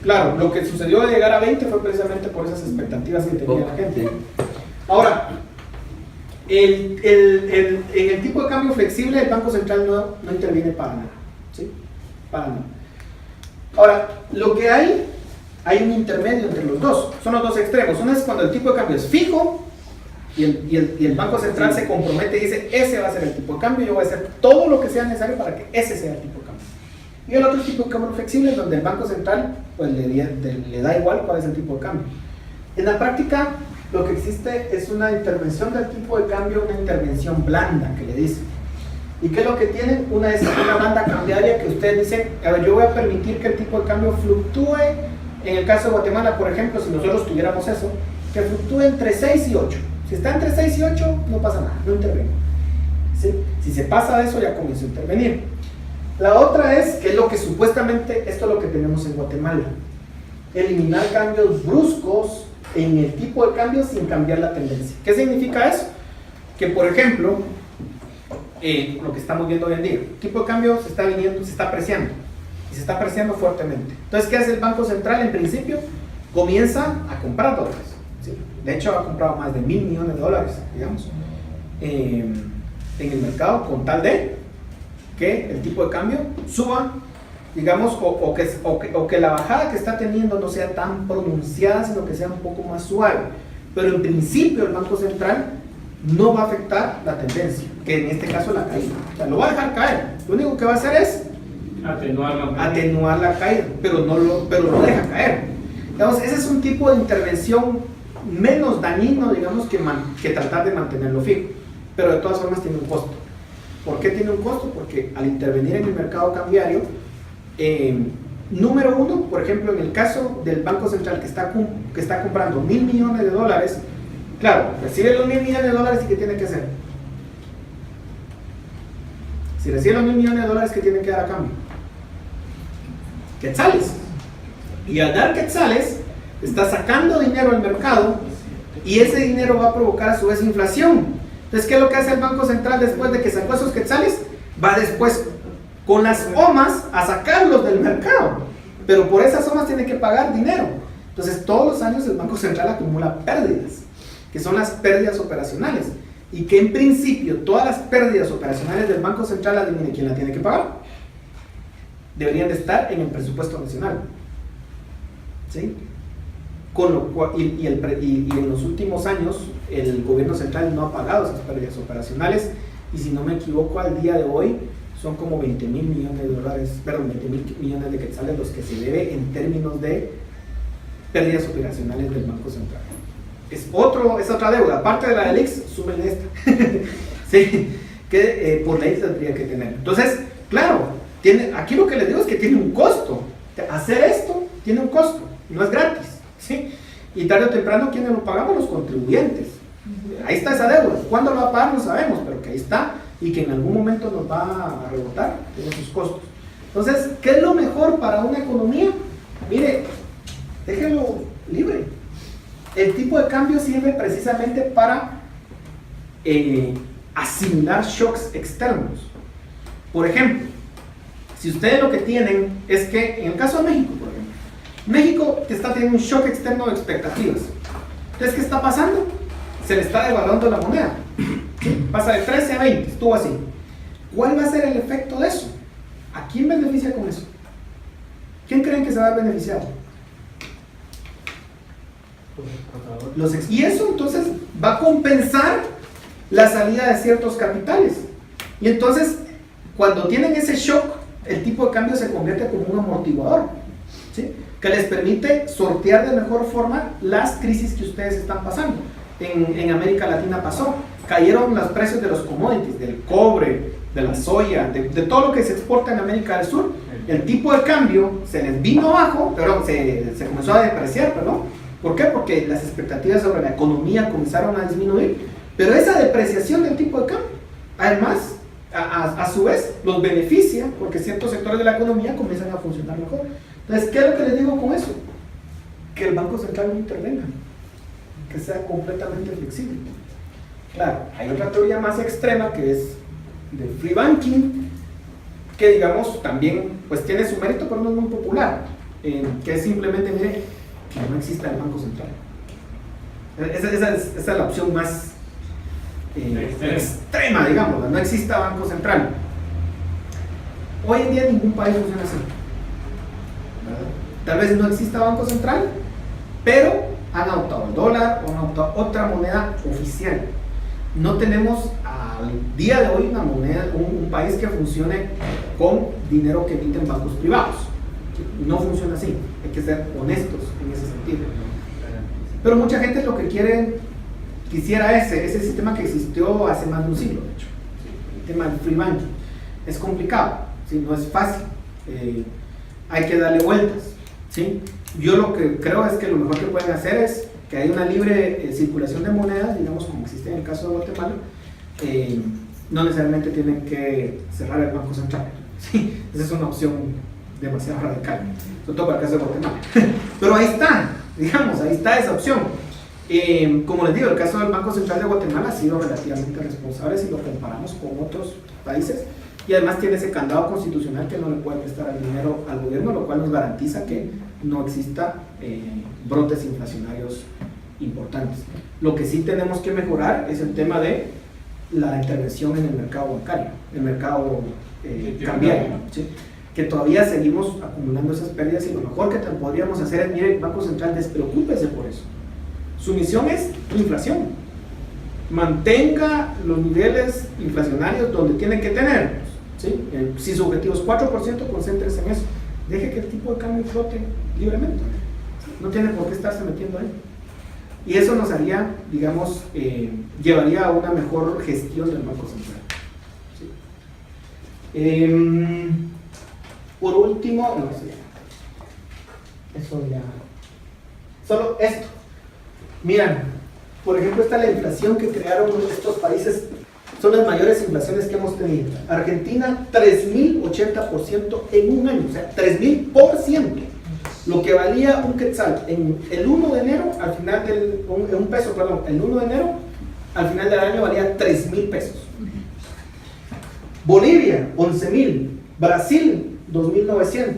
Claro, lo que sucedió de llegar a 20 fue precisamente por esas expectativas que tenía la gente. Ahora, en el tipo de cambio flexible, el Banco Central no interviene para nada, ¿sí? Para nada. Ahora, lo que hay hay un intermedio entre los dos, son los dos extremos. Uno es cuando el tipo de cambio es fijo y el Banco Central se compromete y dice, ese va a ser el tipo de cambio, yo voy a hacer todo lo que sea necesario para que ese sea el tipo de cambio. Y el otro tipo de cambio flexible es donde el Banco Central pues, le da igual cuál es el tipo de cambio. En la práctica, lo que existe es una intervención del tipo de cambio, una intervención blanda, que le dicen. ¿Y qué es lo que tienen? Una banda cambiaria que ustedes dicen, a ver, yo voy a permitir que el tipo de cambio fluctúe. En el caso de Guatemala, por ejemplo, si nosotros tuviéramos eso, que fluctúe entre 6 y 8. Si está entre 6 y 8, no pasa nada, no intervengo. ¿Sí? Si se pasa de eso, ya comienzo a intervenir. La otra es, que es lo que supuestamente, esto es lo que tenemos en Guatemala. Eliminar cambios bruscos en el tipo de cambio sin cambiar la tendencia. ¿Qué significa eso? Que, por ejemplo, lo que estamos viendo hoy en día, el tipo de cambio se está apreciando. Y se está apreciando fuertemente. Entonces, ¿qué hace el Banco Central? En principio, comienza a comprar dólares. ¿Sí? De hecho, ha comprado más de $1.000 millones, digamos, en el mercado, con tal de que el tipo de cambio suba, digamos, o que la bajada que está teniendo no sea tan pronunciada, sino que sea un poco más suave. Pero en principio, el Banco Central no va a afectar la tendencia, que en este caso la caída. O sea, lo va a dejar caer. Lo único que va a hacer es atenuar la caída, pero lo deja caer. Digamos, ese es un tipo de intervención menos dañino, digamos, que tratar de mantenerlo fijo, pero de todas formas tiene un costo. ¿Por qué tiene un costo? Porque al intervenir en el mercado cambiario, número uno, por ejemplo, en el caso del Banco Central que está comprando $1.000 millones, claro, recibe los $1.000 millones y ¿qué tiene que hacer? Si recibe los $1.000 millones, ¿qué tiene que dar a cambio? Quetzales. Y al dar quetzales, está sacando dinero al mercado y ese dinero va a provocar a su vez inflación. Entonces, ¿qué es lo que hace el Banco Central después de que sacó esos quetzales? Va después con las OMAs a sacarlos del mercado, pero por esas OMAs tiene que pagar dinero. Entonces, todos los años el Banco Central acumula pérdidas, que son las pérdidas operacionales, y que en principio todas las pérdidas operacionales del Banco Central, adivine quién la tiene que pagar. Deberían de estar en el presupuesto nacional. ¿Sí? Con lo cual, y en los últimos años el gobierno central no ha pagado esas pérdidas operacionales, y si no me equivoco, al día de hoy son como $20.000 millones, perdón, $20.000 millones de quetzales los que se debe en términos de pérdidas operacionales del Banco Central. Es otra deuda, aparte de la del IX, súmenle esta. Sí, que por ley tendría que tener. Entonces, claro, aquí lo que les digo es que tiene un costo. Hacer esto tiene un costo, no es gratis. ¿Sí? Y tarde o temprano, ¿quiénes lo pagamos? Los contribuyentes. Ahí está esa deuda. ¿Cuándo lo va a pagar? No sabemos, pero que ahí está y que en algún momento nos va a rebotar, tiene sus costos. Entonces, ¿qué es lo mejor para una economía? Mire, déjenlo libre. El tipo de cambio sirve precisamente para asimilar shocks externos. Por ejemplo, si ustedes lo que tienen es que, en el caso de México, por ejemplo, México está teniendo un shock externo de expectativas. Entonces, ¿qué está pasando? Se le está devaluando la moneda. ¿Sí? Pasa de 13 a 20, estuvo así. ¿Cuál va a ser el efecto de eso? ¿A quién beneficia con eso? ¿Quién creen que se va a beneficiar? Y eso entonces va a compensar la salida de ciertos capitales. Y entonces, cuando tienen ese shock, el tipo de cambio se convierte como un amortiguador, ¿sí? Que les permite sortear de mejor forma las crisis que ustedes están pasando. En América Latina pasó, cayeron los precios de los commodities, del cobre, de la soya, de todo lo que se exporta en América del Sur. El tipo de cambio se les vino abajo, pero se comenzó a depreciar, perdón. ¿Por qué? Porque las expectativas sobre la economía comenzaron a disminuir, pero esa depreciación del tipo de cambio, además, a su vez, los beneficia, porque ciertos sectores de la economía comienzan a funcionar mejor. Entonces, ¿qué es lo que les digo con eso? Que el Banco Central no intervenga, que sea completamente flexible. Claro, hay otra teoría más extrema que es de free banking, que digamos también pues tiene su mérito, pero no es muy popular, que es simplemente, mire, que no exista el Banco Central. Esa es la opción más extrema, digamos, no exista Banco Central. Hoy en día ningún país funciona así, ¿verdad? Tal vez no exista banco central, pero han adoptado el dólar o han adoptado otra moneda oficial. No tenemos al día de hoy una moneda, un país que funcione con dinero que emiten bancos privados. No funciona así, hay que ser honestos en ese sentido. Pero mucha gente lo que quisiera ese sistema que existió hace más de un siglo, de hecho. El tema del free banking. Es complicado, ¿sí? No es fácil, hay que darle vueltas, ¿sí? Yo lo que creo es que lo mejor que pueden hacer es que haya una libre circulación de monedas, digamos como existe en el caso de Guatemala. No necesariamente tienen que cerrar el Banco Central, ¿sí? Esa es una opción demasiado radical, sobre todo para el caso de Guatemala. Pero ahí está, digamos, ahí está esa opción. Como les digo, el caso del Banco Central de Guatemala ha sido relativamente responsable si lo comparamos con otros países, y además tiene ese candado constitucional que no le puede prestar el dinero al gobierno, lo cual nos garantiza que no exista brotes inflacionarios importantes. Lo que sí tenemos que mejorar es el tema de la intervención en el mercado bancario, el mercado cambiario, ¿sí? Que todavía seguimos acumulando esas pérdidas, y lo mejor que podríamos hacer es, mire, Banco Central, despreocúpese por eso. Su misión es inflación. Mantenga los niveles inflacionarios donde tiene que tenerlos, ¿sí? Si su objetivo es 4%, concéntrese en eso. Deje que el tipo de cambio flote libremente. No tiene por qué estarse metiendo ahí. Y eso nos haría, digamos, llevaría a una mejor gestión del Banco Central, ¿sí? Por último, no sé, eso ya, solo esto. Miran, por ejemplo, esta la inflación que crearon estos países, son las mayores inflaciones que hemos tenido. Argentina, 3.080% en un año, o sea, 3.000%. Lo que valía un quetzal en el 1 de enero, al final del, un peso, perdón, el 1 de enero, al final del año valía 3.000 pesos. Bolivia, 11.000. Brasil, 2.900.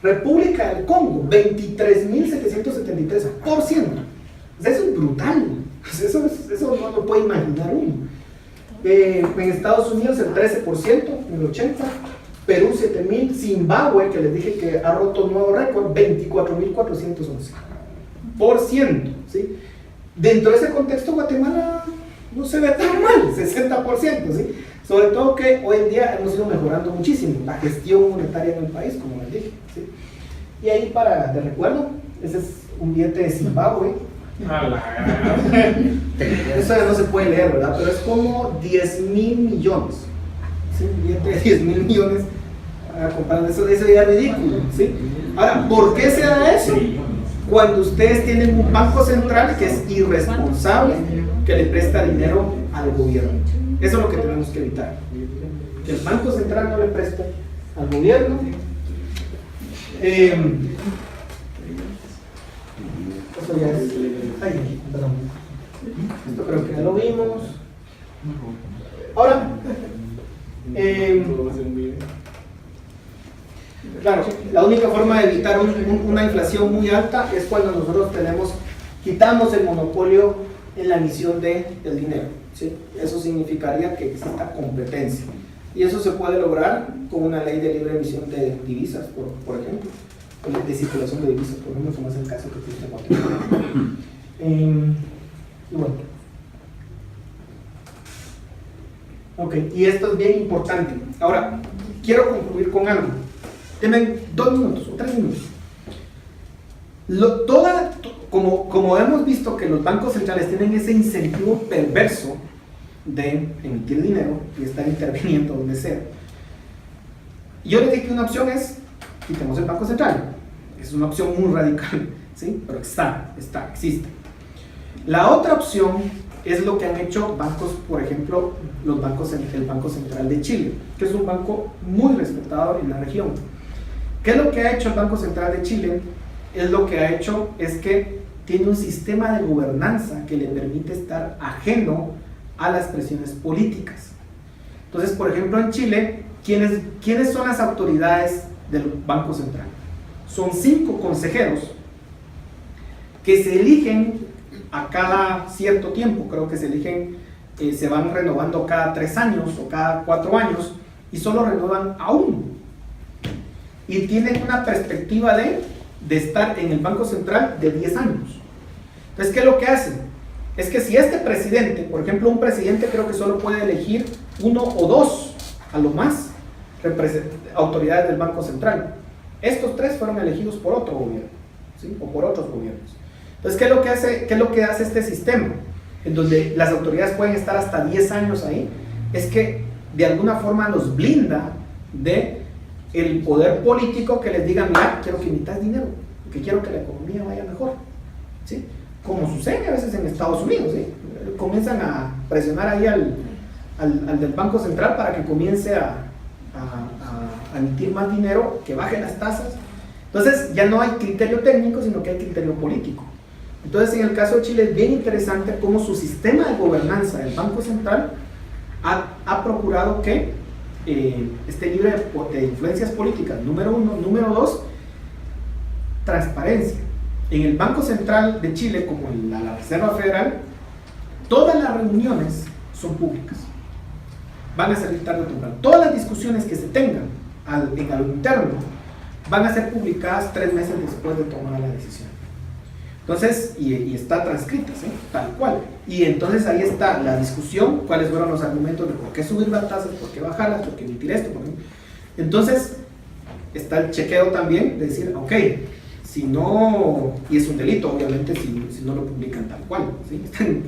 República del Congo, 23.773%. O sea, eso es brutal. Eso no lo puede imaginar uno. En Estados Unidos el 13%, en el 80%. Perú 7.000, Zimbabue, que les dije que ha roto nuevo récord, 24.411%, ¿sí? Dentro de ese contexto, Guatemala no se ve tan mal, 60%, ¿sí? Sobre todo que hoy en día hemos ido mejorando muchísimo la gestión monetaria en el país, como les dije, ¿sí? Y ahí, de recuerdo, ese es un billete de Zimbabue. Eso ya no se puede leer, ¿verdad? Pero es como 10.000 millones. ¿Sí? Un billete de 10.000 millones, comparando eso ya es ridículo, ¿sí? Ahora, ¿por qué se da eso? Cuando ustedes tienen un banco central que es irresponsable, que le presta dinero al gobierno. Eso es lo que tenemos que evitar, que el banco central no le preste al gobierno. Eso ya es, ay, perdón, esto creo que ya lo vimos. Ahora, claro, la única forma de evitar una inflación muy alta es cuando nosotros quitamos el monopolio en la emisión del dinero, ¿sí? Eso significaría que exista competencia, y eso se puede lograr con una ley de libre emisión de divisas, por ejemplo, de circulación de divisas, por ejemplo, como es el caso que existe en Guatemala. Y bueno, ok, y esto es bien importante. Ahora, quiero concluir con algo. Denme 2 minutos o 3 minutos. Como hemos visto que los bancos centrales tienen ese incentivo perverso de emitir dinero y estar interviniendo donde sea, yo les dije que una opción es quitemos el banco central. Es una opción muy radical, ¿sí? Pero existe. La otra opción es lo que han hecho bancos, por ejemplo, el Banco Central de Chile, que es un banco muy respetado en la región. ¿Qué es lo que ha hecho el Banco Central de Chile? Es que tiene un sistema de gobernanza que le permite estar ajeno a las presiones políticas. Entonces, por ejemplo, en Chile, ¿quiénes son las autoridades del Banco Central? Son 5 consejeros que se eligen a cada cierto tiempo, creo que se van renovando cada 3 años o cada 4 años, y solo renuevan a uno. Y tienen una perspectiva de de estar en el Banco Central de 10 años. Entonces, ¿qué es lo que hacen? Es que si este presidente, por ejemplo, un presidente creo que solo puede elegir 1 o 2, a lo más, autoridades del Banco Central. Estos 3 fueron elegidos por otro gobierno, ¿sí? O por otros gobiernos. Entonces, ¿qué es lo que hace este sistema? En donde las autoridades pueden estar hasta 10 años ahí, es que de alguna forma los blinda de el poder político que les diga, mira, quiero que emitas dinero, porque quiero que la economía vaya mejor, ¿sí? Como sucede a veces en Estados Unidos, ¿sí? Comienzan a presionar ahí al del Banco Central para que comience a emitir más dinero, que baje las tasas. Entonces ya no hay criterio técnico, sino que hay criterio político. Entonces, en el caso de Chile es bien interesante cómo su sistema de gobernanza del Banco Central ha procurado que esté libre de influencias políticas, número 1. Número 2, transparencia. En el Banco Central de Chile, como en la Reserva Federal, todas las reuniones son públicas. Van a salir tarde o temprano. Todas las discusiones que se tengan en algo interno van a ser publicadas 3 meses después de tomar la decisión. Entonces, y está transcrita, ¿sí? Tal cual. Y entonces ahí está la discusión, cuáles fueron los argumentos de por qué subir las tasas, por qué bajarlas, por qué emitir esto. Entonces, está el chequeo también de decir, ok, si no, y es un delito, obviamente, si no lo publican tal cual, ¿sí? Está en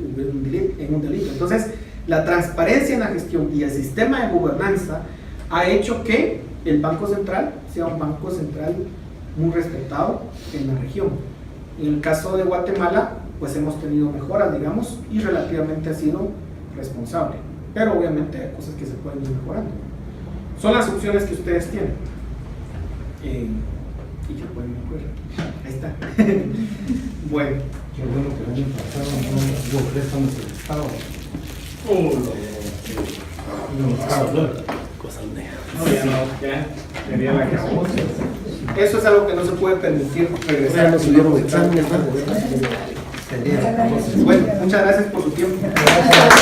un delito. Entonces, la transparencia en la gestión y el sistema de gobernanza ha hecho que el Banco Central sea un banco central muy respetado en la región. En el caso de Guatemala, pues hemos tenido mejoras, digamos, y relativamente ha sido responsable. Pero obviamente hay cosas que se pueden ir mejorando. Son las opciones que ustedes tienen. Y ya pueden mejorar. Ahí está. Bueno. Qué bueno que el año pasado no hubo préstamos del Estado. No, ya no, ya sería la cabosa. Eso es algo que no se puede permitir regresar a los Tendría que Bueno, muchas gracias por su tiempo. Gracias.